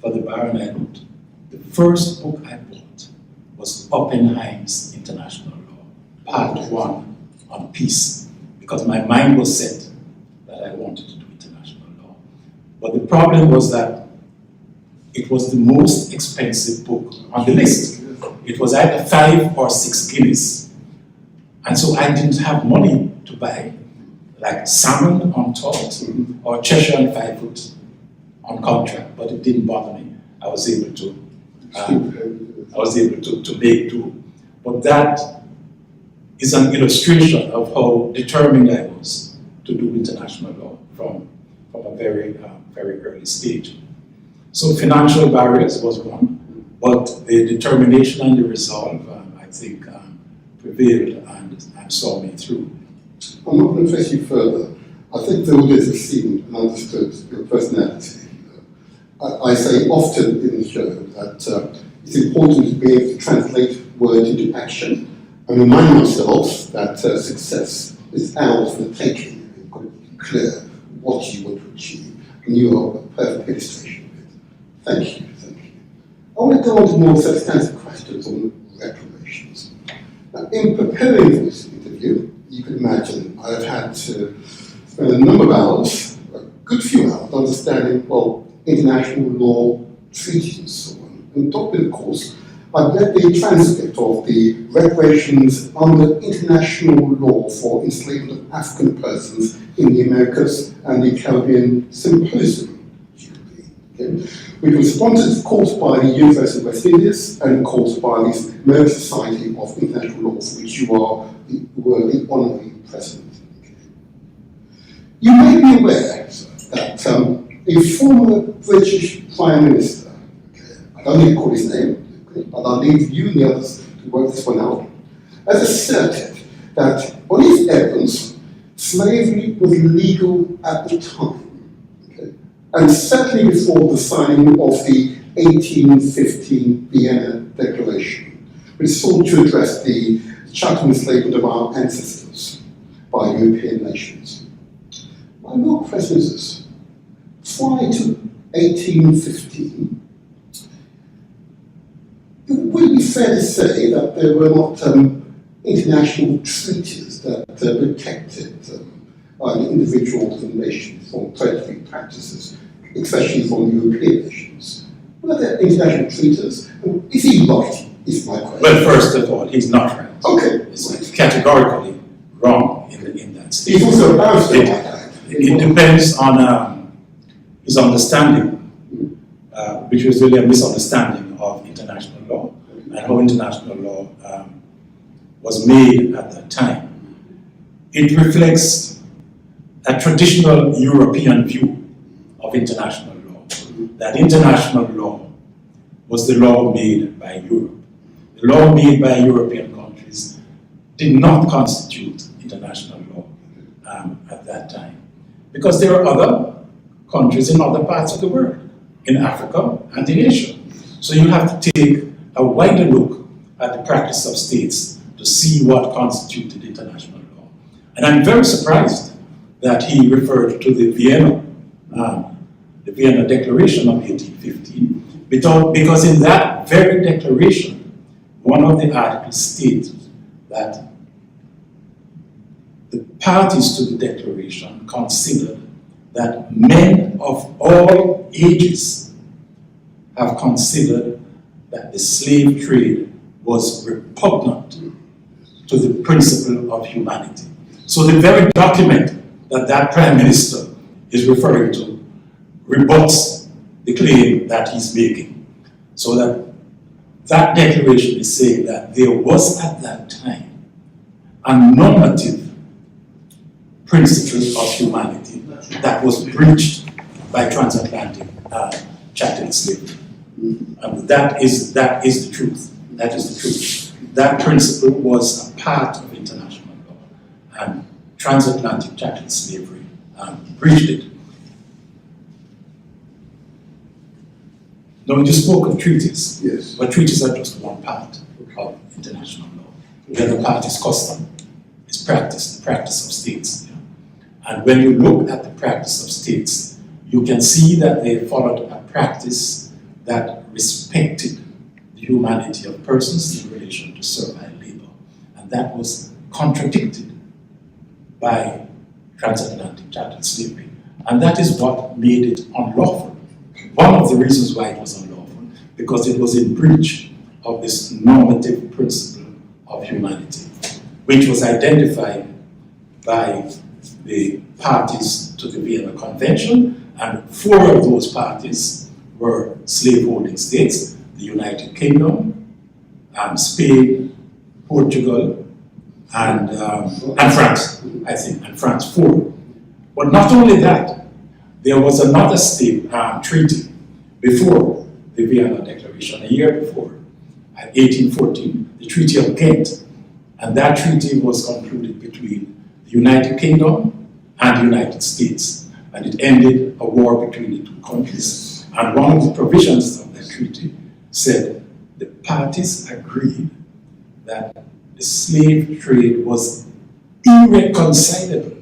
for the bar and LLB, the first book I bought was Oppenheim's International Law, Part 1 on peace, because my mind was set that I wanted to do international law. But the problem was that it was the most expensive book on the list. It was either 5 or 6 guineas. And so I didn't have money to buy, like salmon on tart or Cheshire and 5 foot on contract, but it didn't bother me. I was able to make do. But that is an illustration of how determined I was to do international law from a very early stage. So financial barriers was one, but the determination and the resolve, I think, prevailed and saw me through. I'm not going to press you further. I think the audience has seen and understood your personality. I say often in the show that it's important to be able to translate word into action and remind myself that success is ours for the taking. You've got to be clear what you want to achieve, and you are a perfect illustration of it. Thank you, thank you. I want to go on to more substantive questions on reparations. Now, in preparing for this interview, you can imagine I've had to spend a number of hours, a good few hours, understanding, well, international law, treaties and so on. And top of course, I've read the transcript of the reparations under international law for enslavement of African persons in the Americas and the Caribbean Symposium, which was sponsored, of course, by the University of West Indies and, of course, by the American Society of International Law, for which you were the honorary president. You may be aware that a former British Prime Minister, I don't need to call his name, but I'll leave you and the others to work this one out, has asserted that on his evidence, slavery was legal at the time, and certainly before the signing of the 1815 Vienna Declaration, which sought to address the chattel enslavement of our ancestors by European nations. My real question is this. Prior to 1815, would it be fair to say that there were not international treaties that protected individuals and nations from predatory practices, especially from European nations? Were there international treaties? Is he right, is my question. Well, first of all, he's not right. Okay. It's categorically wrong in that statement. He's also a barrister. It depends on his understanding, which was really a misunderstanding of international law and how international law was made at that time. it reflects a traditional European view of international law, that international law was the law made by Europe. The law made by European countries did not constitute international law at that time, because there are other countries in other parts of the world, in Africa and in Asia. So you have to take a wider look at the practice of states to see what constituted international law. And I'm very surprised that he referred to the Vienna Declaration of 1815, because in that very declaration, one of the articles states that the parties to the declaration considered that men of all ages have considered that the slave trade was repugnant to the principle of humanity. So the very document that Prime Minister is referring to rebuts the claim that he's making. So that declaration is saying that there was at that time a normative principle of humanity that was breached by transatlantic chattel slavery. And that is the truth. That is the truth. That principle was a part of international law, and transatlantic chattel slavery breached it. Now, you spoke of treaties, Yes. but treaties are just one part of international law. The other part is custom, it's practice, the practice of states. Yeah. And when you look at the practice of states, you can see that they followed a practice that respected the humanity of persons in relation to servile labor. And that was contradicted by transatlantic chattel slavery. And that is what made it unlawful. One of the reasons why it was unlawful, because it was in breach of this normative principle of humanity, which was identified by the parties to the Vienna Convention, and 4 of those parties were slaveholding states: the United Kingdom, Spain, Portugal, and France, I think, and France 4. But not only that, there was another state treaty before the Vienna Declaration, a year before, 1814, the Treaty of Ghent. And that treaty was concluded between the United Kingdom and the United States. And it ended a war between the 2 countries. And one of the provisions of that treaty said the parties agreed that the slave trade was irreconcilable,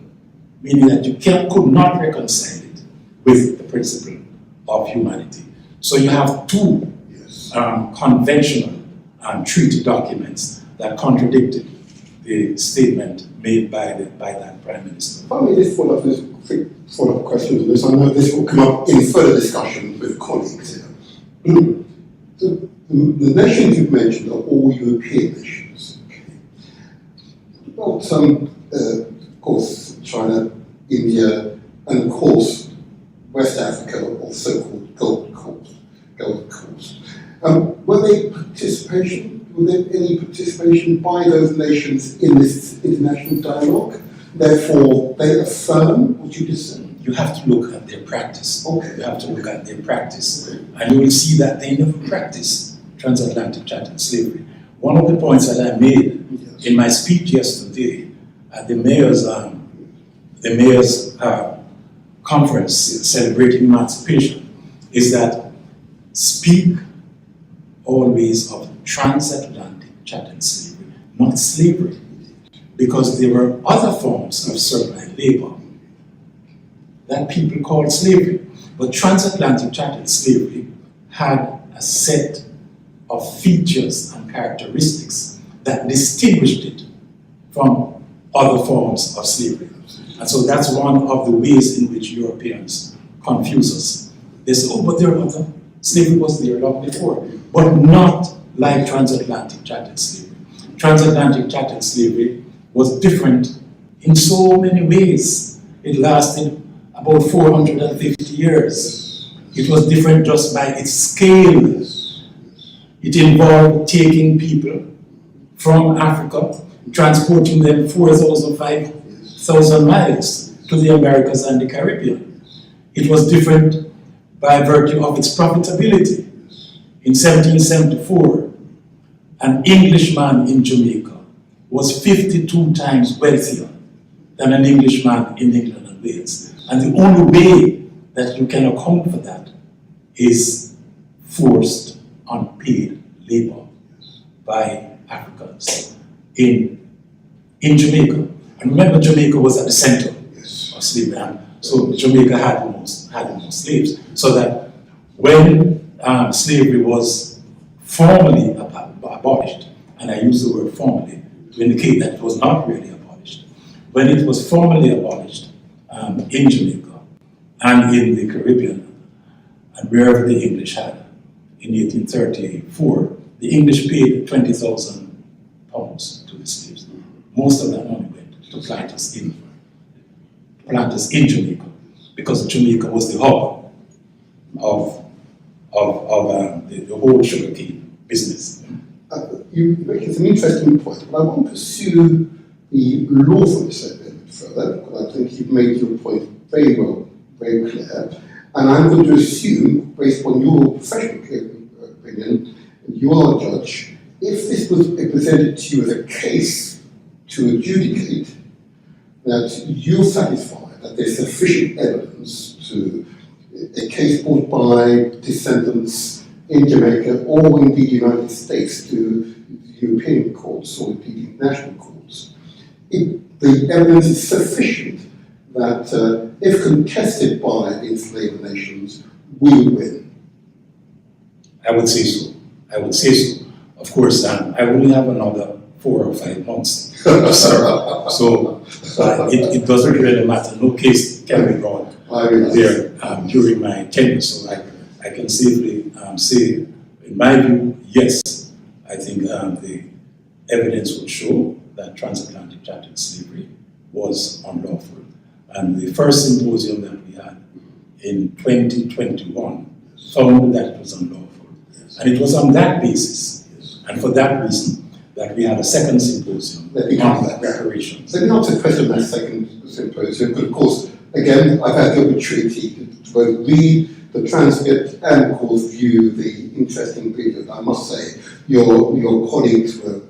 meaning that you could not reconcile it with the principle of humanity. So you have 2 conventional treaty documents that contradicted the statement made by that Prime Minister. If I may just follow up with quick follow-up questions on this. I know this will come up in further discussion with colleagues here. The nations you've mentioned are all European nations. Well, of course, China, India, and of course, West Africa, or so-called Gold Coast. Were there any participation by those nations in this international dialogue? Therefore, they affirm what you just said? You have to look at their practice. Okay. You have to look at their practice. Okay. And you will see that they never practiced transatlantic chattel slavery. One of the points that I made in my speech yesterday at the mayor's conference celebrating emancipation is that speak always of transatlantic chattel slavery, not slavery, because there were other forms of servile labor that people called slavery. But transatlantic chattel slavery had a set of features and characteristics that distinguished it from other forms of slavery. And so that's one of the ways in which Europeans confuse us. They say, oh, but there are other, slavery was there long before, but not like transatlantic chattel slavery. Transatlantic chattel slavery was different in so many ways. It lasted about 450 years. It was different just by its scale. It involved taking people from Africa, transporting them 4,500 1,000 miles to the Americas and the Caribbean. It was different by virtue of its profitability. In 1774, an Englishman in Jamaica was 52 times wealthier than an Englishman in England and Wales. And the only way that you can account for that is forced unpaid labor by Africans in Jamaica. And remember, Jamaica was at the center of slavery, and so Jamaica had the most slaves. So that when slavery was formally abolished, and I use the word formally to indicate that it was not really abolished, when it was formally abolished in Jamaica and in the Caribbean and wherever the English had, in 1834, the English paid 20,000 pounds to the slaves. Most of that money went to planters in Jamaica, because Jamaica was the hub of the whole sugarcane business. You make some interesting points, but I want to pursue the law for this a bit further, because I think you've made your point very well, very clear. And I'm going to assume, based on your professional opinion, you are a judge, if this was presented to you as a case to adjudicate, that you're satisfied that there's sufficient evidence to a case brought by descendants in Jamaica or indeed the United States to European courts or indeed international courts, if the evidence is sufficient that if contested by the enslaved nations, we will win. I would say so. Of course, I only have another 4 or 5 months. So it doesn't really matter. No case can be brought there during my tenure. So I can safely say, in my view, yes, I think the evidence would show that transatlantic chattel slavery was unlawful. And the first symposium that we had in 2021 found that it was unlawful. And it was on that basis, and for that reason, that we had a second symposium on reparations. Let me ask a question on that second symposium, but of course, again, I've had the opportunity to both read the transcript and, of course, view the interesting video. I must say, your colleagues were,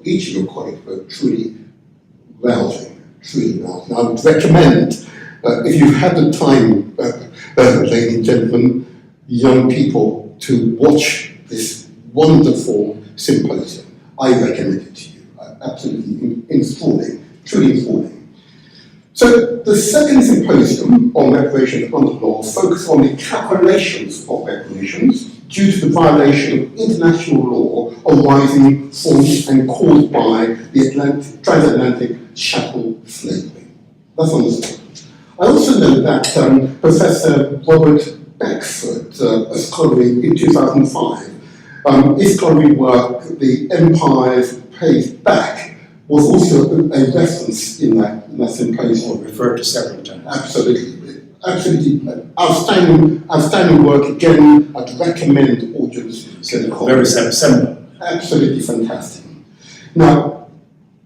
each of your colleagues were truly rousing. I would recommend, if you've had the time, ladies and gentlemen, young people, to watch this wonderful symposium. I recommend it to you. Absolutely enthralling, truly enthralling. So the second symposium on reparations under law focused on the calculations of reparations due to the violation of international law arising from and caused by the transatlantic chattel slavery. That's understood. I also know that Professor Robert Beckford, a scholarly in 2005, his scholarly work, The Empire's Pays Back, was also a reference in that symposium. Referred to several times. Absolutely, outstanding work. Again, I'd recommend audience get a copy. Very similar. Absolutely fantastic. Now,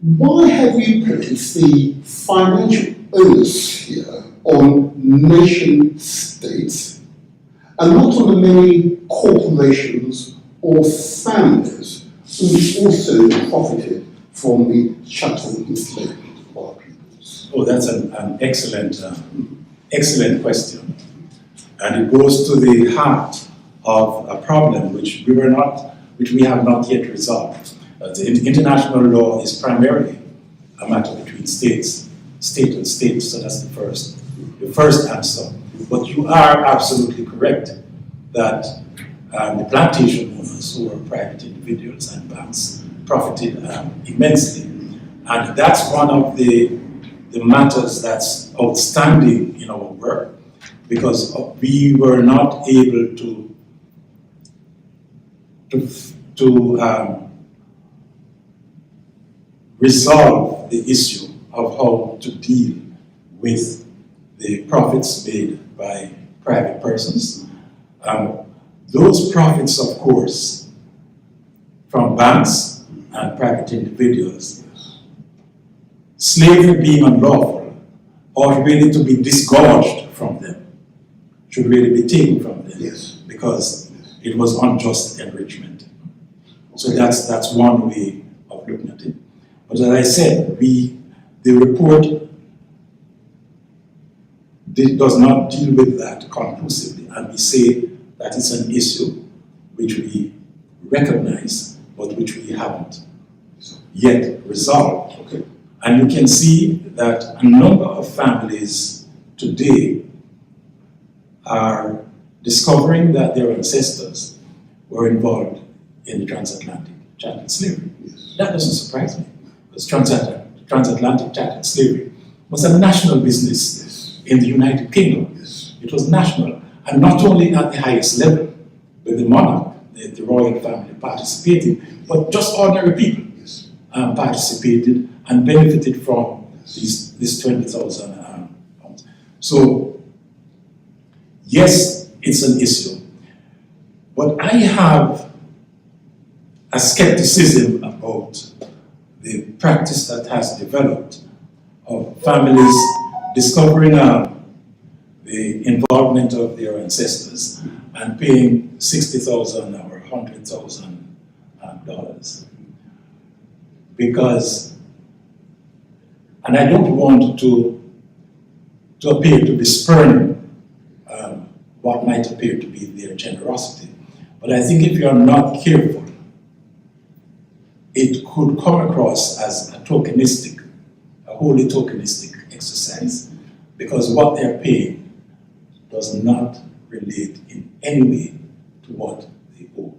why have you placed the financial onus here on nation states and not on the many corporations or families who also profited from the chattel enslavement of our peoples? Oh, that's an excellent question. And it goes to the heart of a problem which we have not yet resolved. The international law is primarily a matter between states, state and state, so that's the first answer. But you are absolutely correct that the plantation owners, who were private individuals and banks, profited immensely. And that's one of the matters that's outstanding in our work, because we were not able to resolve the issue of how to deal with the profits made by private persons. Those profits, of course, from banks and private individuals slavery being unlawful ought really to be disgorged from them, should really be taken from them, because it was unjust enrichment. So that's one way of looking at it. But as I said, the report does not deal with that conclusively, and we say that it's an issue which we recognize, but which we haven't yet resolved. Okay. And you can see that a number of families today are discovering that their ancestors were involved in the transatlantic chattel slavery. Yes. That doesn't surprise me, because transatlantic chattel slavery was a national business in the United Kingdom. Yes. It was national, and not only at the highest level, with the monarch, the royal family participating, but just ordinary people participated and benefited from this 20,000 pounds. So, yes, it's an issue, but I have a skepticism about the practice that has developed of families discovering the involvement of their ancestors and paying $60,000 or $100,000, because, and I don't want to appear to be spurning what might appear to be their generosity, but I think if you're not careful, it could come across as a wholly tokenistic exercise, because what they're paying does not relate in any way to what they owe.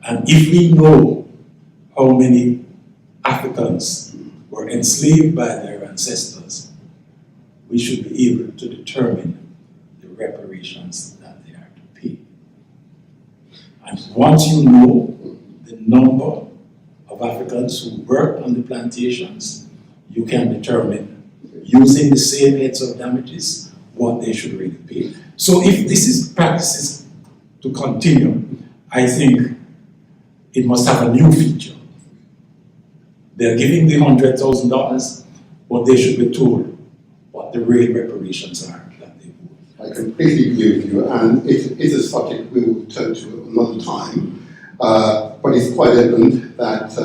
And if we know how many Africans were enslaved by their ancestors, we should be able to determine the reparations that they are to pay. And once you know the number of Africans who worked on the plantations, you can determine, using the same heads of damages, what they should really pay. So if this is practices to continue, I think it must have a new feature. They're giving the $100,000, but they should be told what the real reparations are that they owe. I completely agree with you, and it is a subject we will turn to another time. But it's quite evident that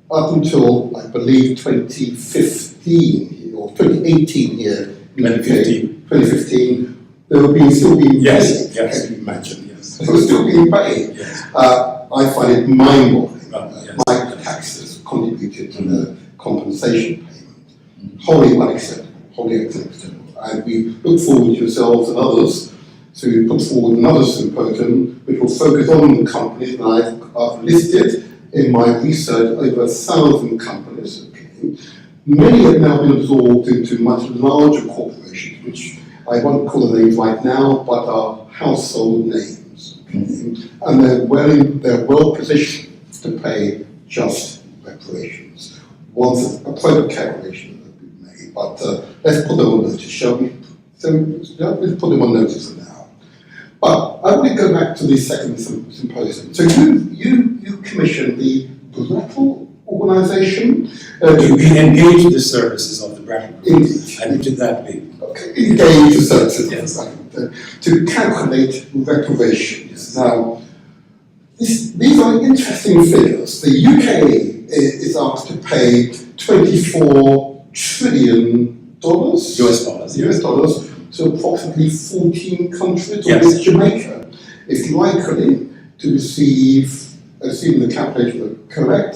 up until, I believe, 2015 or 2018 here, 2015, they were still being paid. Can you imagine? Yes. They were still being paid. Yes. I find it mind-boggling. Yes. My taxes contributed to the compensation payment. Wholly unacceptable. Wholly unacceptable. And we look forward to yourselves and others to put forward another symposium which will focus on companies, and I've listed in my research over 1,000 companies. Okay. Many have now been absorbed into much larger corporations, which I won't call the names right now, but are household names. Okay. And they're well positioned to pay just reparations once a appropriate calculation has been made. But let's put them on notice, shall we? So let's put them on notice for now. But I want to go back to the second symposium. So you commissioned the Brattle organisation We engage the services of the Brattle Group. Indeed. I did that way. Okay, engage the services Yes. to calculate reparations. Now, these are interesting figures. The UK is asked to pay $24 trillion US dollars. to approximately 14 countries, or Yes. with Jamaica is likely to receive, assuming the calculations are correct,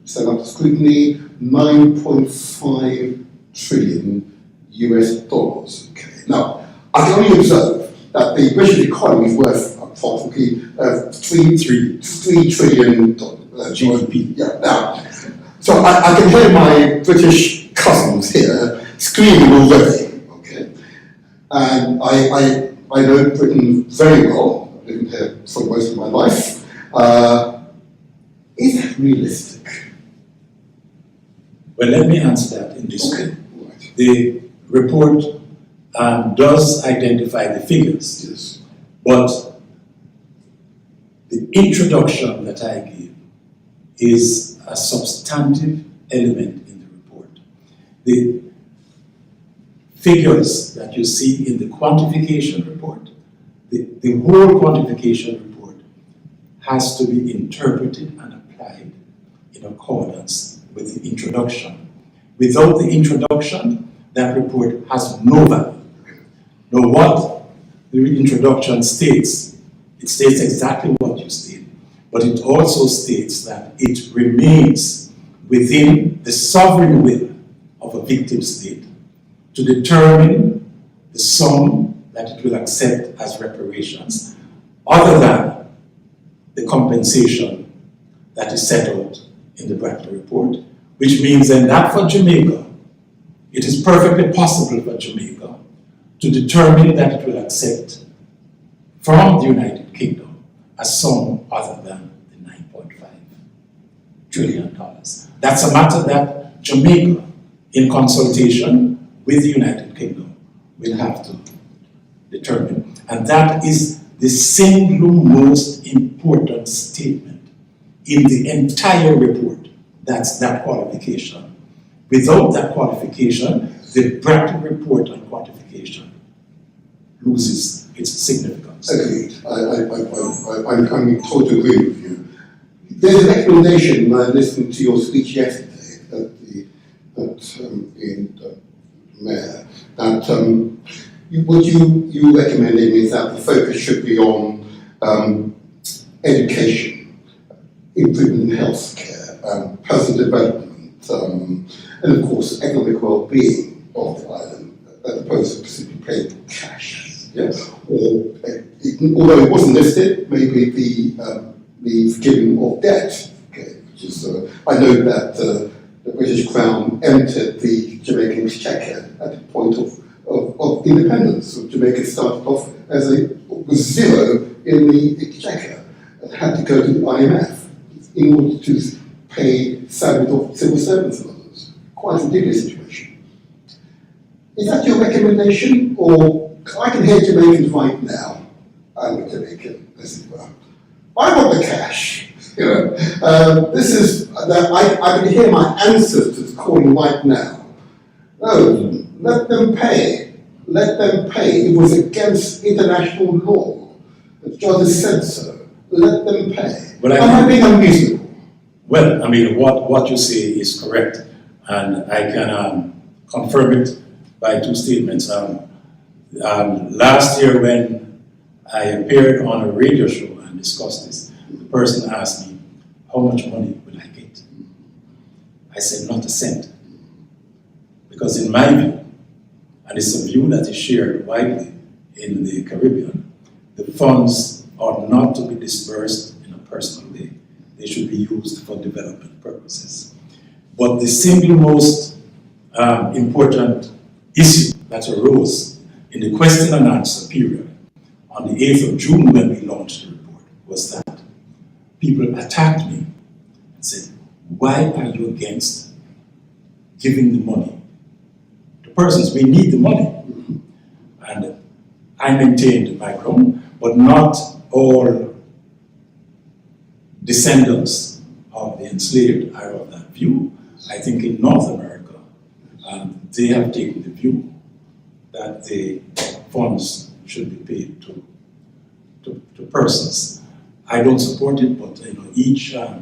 set up to scrutiny, $9.5 trillion US dollars. Okay. Now, I can only observe that the British economy is worth approximately $3 trillion GDP. Yeah. Now, so I can hear my British cousins here screaming already. Okay, and I know Britain very well. I've lived here for most of my life. Is that realistic? Well, let me answer that in this way. Right. The report does identify the figures, Yes. but the introduction that I gave is a substantive element in the report. the figures that you see in the quantification report, the whole quantification report has to be interpreted and applied in accordance with the introduction. Without the introduction, that report has no value. Now what the introduction states, it states exactly what you state, but it also states that it remains within the sovereign will of a victim state to determine the sum that it will accept as reparations, other than the compensation that is set out in the Bradley report, which means then that for Jamaica, it is perfectly possible for Jamaica to determine that it will accept from the United Kingdom a sum other than the $9.5 trillion. That's a matter that Jamaica, in consultation with the United Kingdom, will have to determine. And that is the single most important statement in the entire report. That's that qualification. Without that qualification, the Bradley report on quantification loses its significance. Agreed. I'm totally agree with you. There's a recommendation when I listened to your speech yesterday in Mayor, that what you recommending is that the focus should be on education, improvement in healthcare, personal development, and of course economic well-being of the island, as opposed to simply paying cash. Yes. Or although it wasn't listed, maybe the forgiving of debt. Okay, which is I know that the British Crown entered the Jamaican Exchequer at the point of independence. So Jamaica started off with zero in the Exchequer and had to go to the IMF in order to pay salaries of civil servants and others. Quite a ridiculous situation. Is that your recommendation, or I can hear Jamaicans right now? I'm a Jamaican, as it were. I want the cash. You know, this is that I can hear my ancestors calling right now. No, let them pay. Let them pay. It was against international law. The judges said so. Let them pay. But Am I being unreasonable? Well, I mean, what you say is correct, and I can confirm it by two statements. Last year, when I appeared on a radio show and discussed this, the person asked me, how much money will I get? I said, not a cent. Because in my view, and it's a view that is shared widely in the Caribbean, the funds are not to be dispersed in a personal way. They should be used for development purposes. But the single most important issue that arose in the question and answer period on the 8th of June when we launched the report was that people attacked me and said, why are you against giving the money to persons? We need the money. And I maintained my ground, but not all descendants of the enslaved are of that view. I think in North America, they have taken the view that the funds should be paid to persons. I don't support it, but you know, each to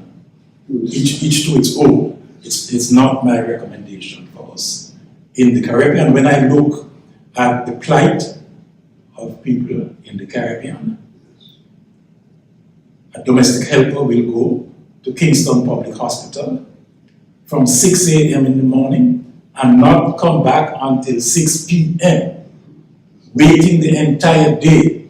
its own. It's not my recommendation for us in the Caribbean. When I look at the plight of people in the Caribbean, a domestic helper will go to Kingston Public Hospital from 6 a.m. in the morning and not come back until 6 p.m., waiting the entire day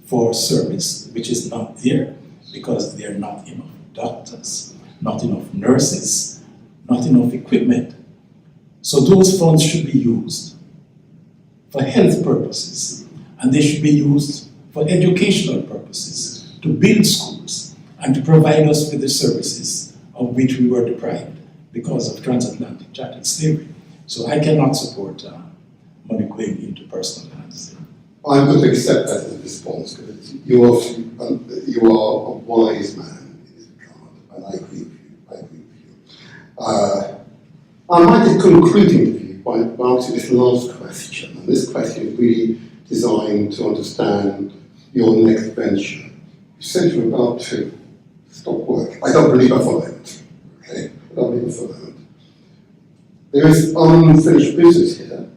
for service, which is not there because there are not enough doctors, not enough nurses, not enough equipment. So those funds should be used for health purposes, and they should be used for educational purposes, to build schools, and to provide us with the services of which we were deprived because of transatlantic chattel slavery. So I cannot support money going into personal hands. I'm going to accept that as a response, because you are a wise man in this regard, and I agree with you. I might conclude the interview by asking this last question, and this question is really designed to understand your next venture. You said you're about to stop work. I don't believe I follow it. Okay? I don't believe I follow it. There is unfinished business here,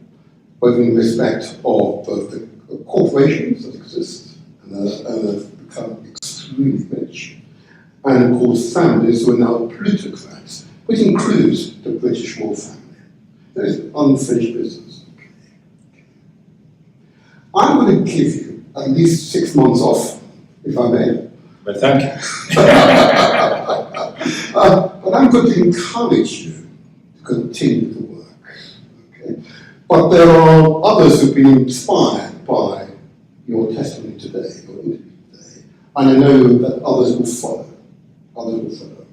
both in respect of both the corporations that exist and have become extremely rich, and of course families who are now plutocrats, which includes the British royal family. There is unfinished business. I'm going to give you at least 6 months off, if I may. But thank you. But I'm going to encourage you to continue the work. Okay? But there are others who've been inspired by your testimony today, your interview today, and I know that others will follow. Others will follow.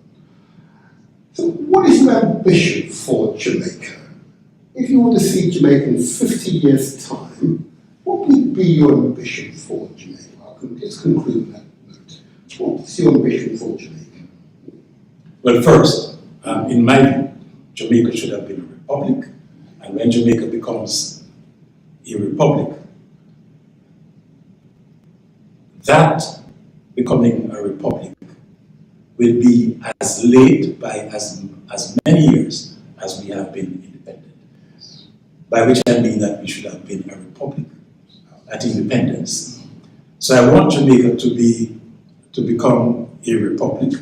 So what is your ambition for Jamaica? If you want to see Jamaica in 50 years' time, what would be your ambition for Jamaica? I can just conclude that note. What is your ambition for Jamaica? Well, first, in my view, Jamaica should have been a republic, and when Jamaica becomes a republic, that becoming a republic will be as late by as many years as we have been independent. By which I mean that we should have been a republic at independence. So I want Jamaica to become a republic.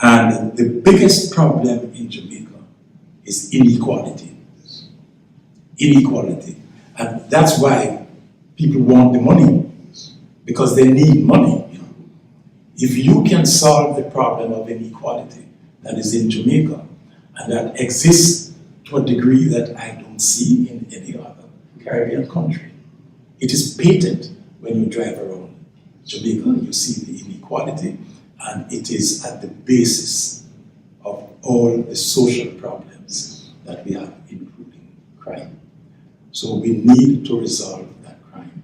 And the biggest problem in Jamaica is inequality. Inequality. And that's why people want the money, because they need money. You know. If you can solve the problem of inequality that is in Jamaica, and that exists to a degree that I don't see in any other Caribbean country, it is patent when you drive around Jamaica, you see the inequality, and it is at the basis of all the social problems that we have, including crime. So we need to resolve that crime.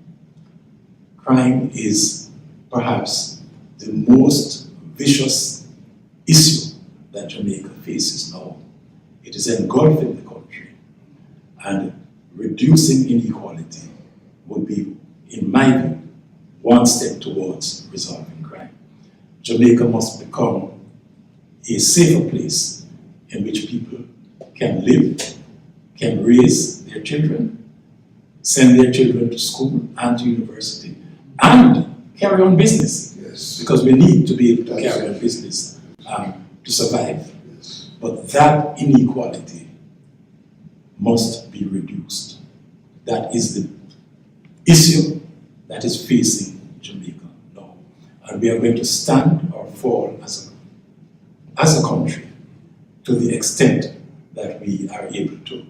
Crime is perhaps the most vicious issue that Jamaica faces now. It is engulfing the country, and reducing inequality would be, in my view, one step towards resolving crime. Jamaica must become a safer place in which people can live, can raise their children, send their children to school and to university, and carry on business. Yes. Because we need to be able to carry on business to survive. Yes. But that inequality must be reduced. That is the issue that is facing Jamaica now. And we are going to stand or fall as a country to the extent that we are able to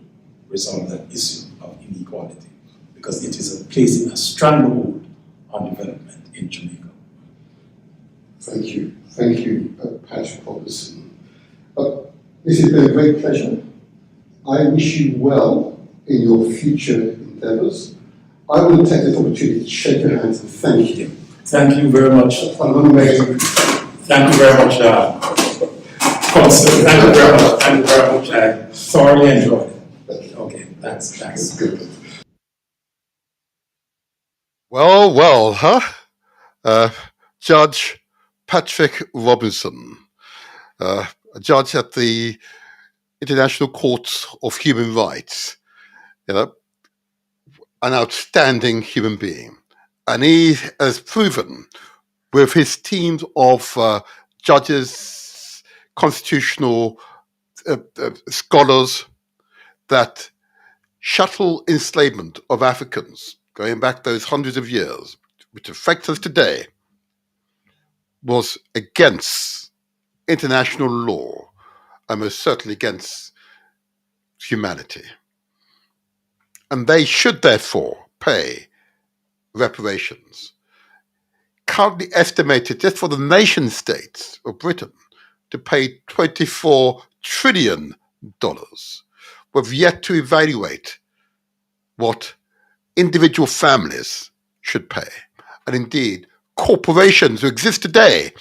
resolve that issue of inequality, because it is placing a stranglehold on development in Jamaica. Thank you, Patrick Robertson. This has been a great pleasure. I wish you well in your future endeavours. I want to take this opportunity to shake your hands and thank you. Thank you very much. Thank you very much, Consul. Thank you very much. Thank you very much. I thoroughly enjoyed it. Okay, thanks. Good. Well, huh? Judge Patrick Robinson, a judge at the International Court of Human Rights, an outstanding human being. And he has proven with his teams of judges, constitutional scholars, that chattel enslavement of Africans, going back those hundreds of years, which affects us today, was against international law and most certainly against humanity. And they should therefore pay reparations. Currently estimated just for the nation states of Britain to pay $24 trillion. We've yet to evaluate what individual families should pay. And indeed, corporations who exist today,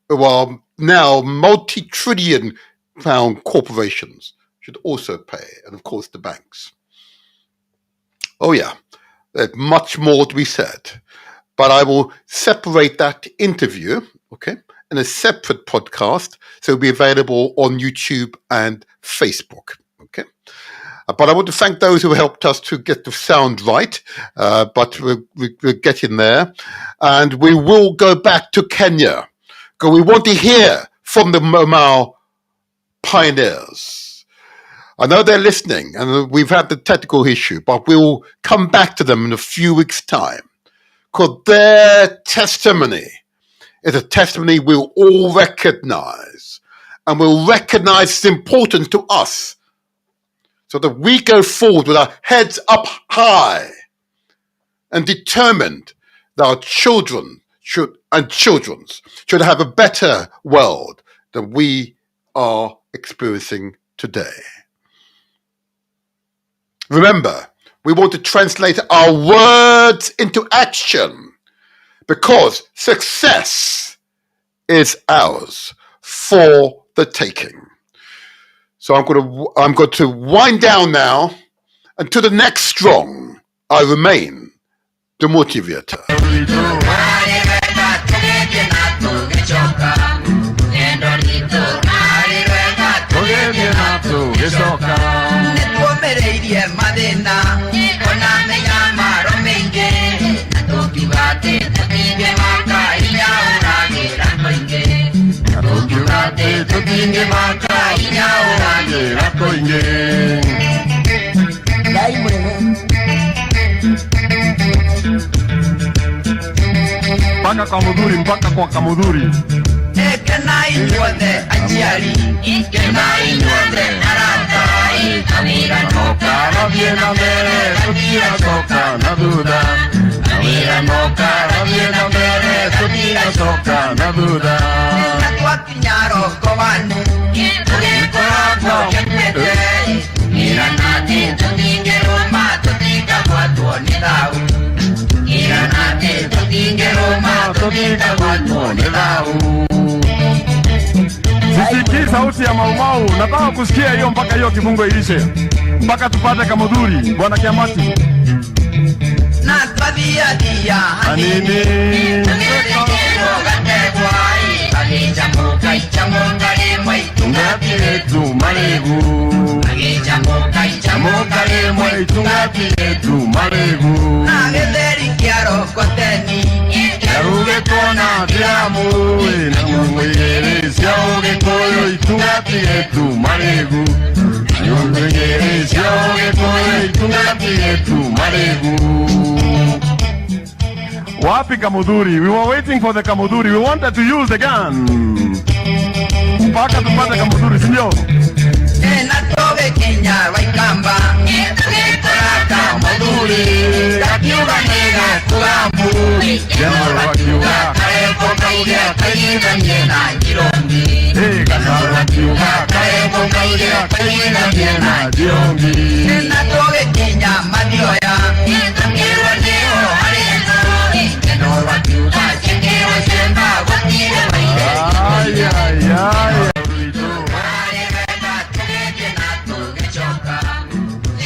who are now multi-trillion pound corporations, should also pay, and of course the banks. Oh yeah, there's much more to be said, but I will separate that interview, okay, in a separate podcast, so it'll be available on YouTube and Facebook, okay. But I want to thank those who helped us to get the sound right, but we're getting there. And we will go back to Kenya, because we want to hear from the Mau pioneers. I know they're listening, and we've had the technical issue, but we'll come back to them in a few weeks' time, because their testimony is a testimony we'll all recognize, and we'll recognize its importance to us, so that we go forward with our heads up high and determined that our children should have a better world than we are experiencing today. Remember, we want to translate our words into action, because success is ours for the taking. So I'm going to wind down now. Until the next strong, I remain the motivator. Mpaka kwa mudhuri, mpaka kwa kamudhuri. Kenai nywele ajiari, kenai nywele aratai, kamira noka rabiena mbele, tukia soka na duda. Kamira noka rabiena mbele, tukia soka na duda. Natwa kinyaro kovanu, tulikorako kempete, mira nati tutinge Roma, tutika kwa tuoni dau. Mira nati tutinge Roma, tutika kwa tuoni dau. Sisikii sauti ya maumau, nataka kusikia hiyo mpaka hiyo kifungo ilishe, mpaka tupate kamudhuri. Bwana Kiamati na twadia dia anini tukekero gategwai alijamuka ichamongale mwaitungati etu maregu alijamuka ichamongale mwaitungati etu maregu na gederi kiaro koteni yaruge kona diamu na mwere siauge koyo itungati etu maregu yungere siauge koyo itungati etu maregu. Wapi kamudhuri? We were waiting for the kamudhuri. We wanted to use the gun. Mpaka tupate kamudhuri, sindio? Natoge Kenya waikamba kamudhuri kakiuga nega kuambu General wakiuga kaeko kaudia kaina nyena jirongi Kasar wakiuga kaeko kaudia kaina nyena jirongi Natoge Kenya madioya kakiuga neo harienori General wakiuga chengewa shemba wakire waire Ay, ay, ay.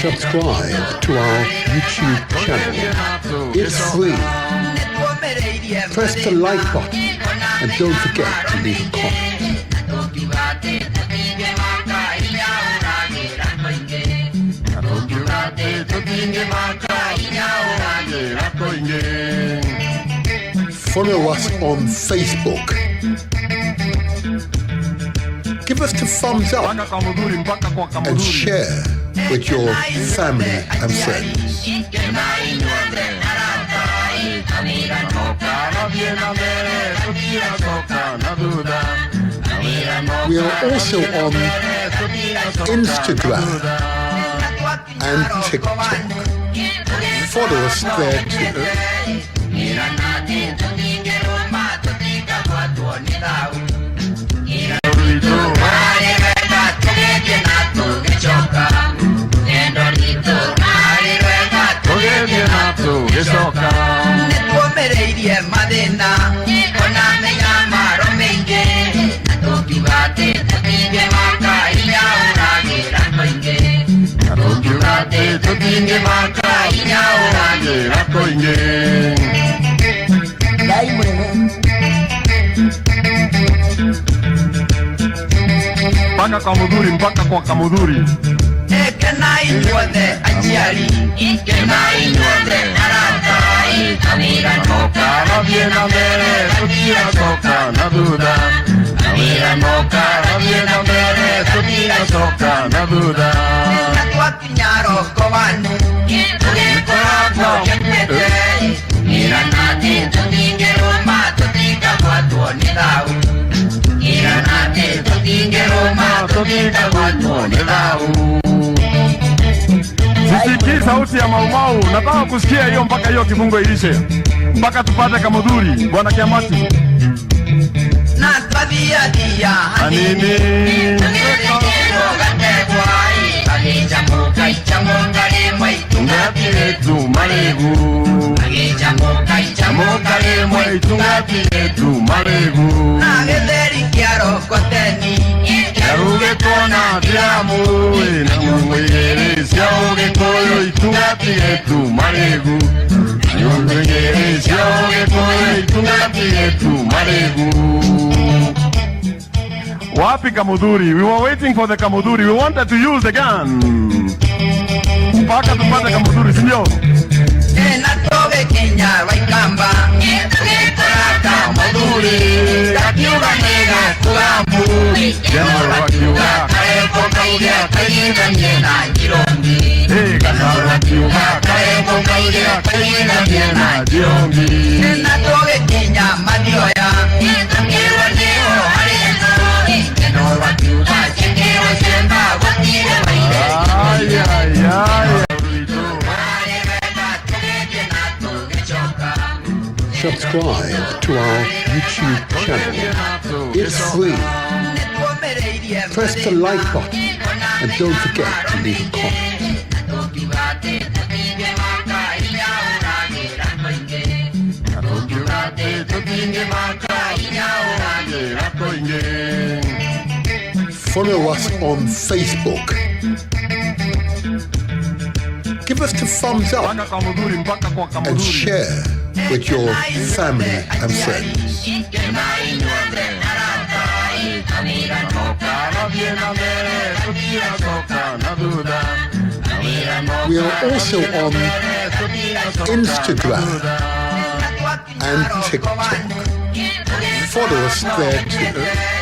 Subscribe to our YouTube channel. It's free. Press the like button and don't forget to leave a comment. Follow us on Facebook. Give us the thumbs up and share with your family and friends. We are also on Instagram and TikTok. Follow us there too. Netuomereirie mathina ona menyamaro maingi na tũkiuga atĩ tũtinge maka iria ũragĩra maingĩ tutinge maka inyaorange rakoinge. Mpaka kwa mudhuri, mpaka kwa kamudhuri. Kenai nyuothe ajiari, kenai nyuothe aratai, kamira Noka rabie na mbere, tutia soka na duda. Kamira noka rabie na mbere, tutia soka na duda. Natwa kinyaro kovanu, Korako, mira nati tutinge Roma, tutika watu ni dau. Mira nati tutinge Roma, tutika watu ni dau. sisikii sauti ya maumau. Nataka kusikia hiyo mpaka hiyo kifungo ilishe. Mpaka tupate kamudhuri, Bwana Kiamati. Na twadia dia Anini. Tungati yetu maregu. Mokale mwe tungati yetu maregu. Yaruge kona diamu na mwingere siauge koyo itungati yetu maregu. Mwingere siauge koyo itungati yetu maregu. Wapi kamudhuri? We were waiting for the kamudhuri. We wanted to use the gun. Mpaka tupate kamudhuri, sindio? Natobe Kenya waikamba Kamudhuri kakiuga nega kulambu. Jeno wakiuga kaeko kaudia kayina nyena jirongi. Kasaro wakiuga kaeko kaudia kayina nyena jirongi. Natobe Kenya madioya Ngewa leo halezo Neno wakiuga chengewa semba watire waire Ay, ay, ay. Subscribe to our YouTube channel. It's free. Press the like button and don't forget to leave a comment. Follow us on Facebook. Give us the thumbs up and share with your family and friends. We are also on Instagram and TikTok. Follow us there too.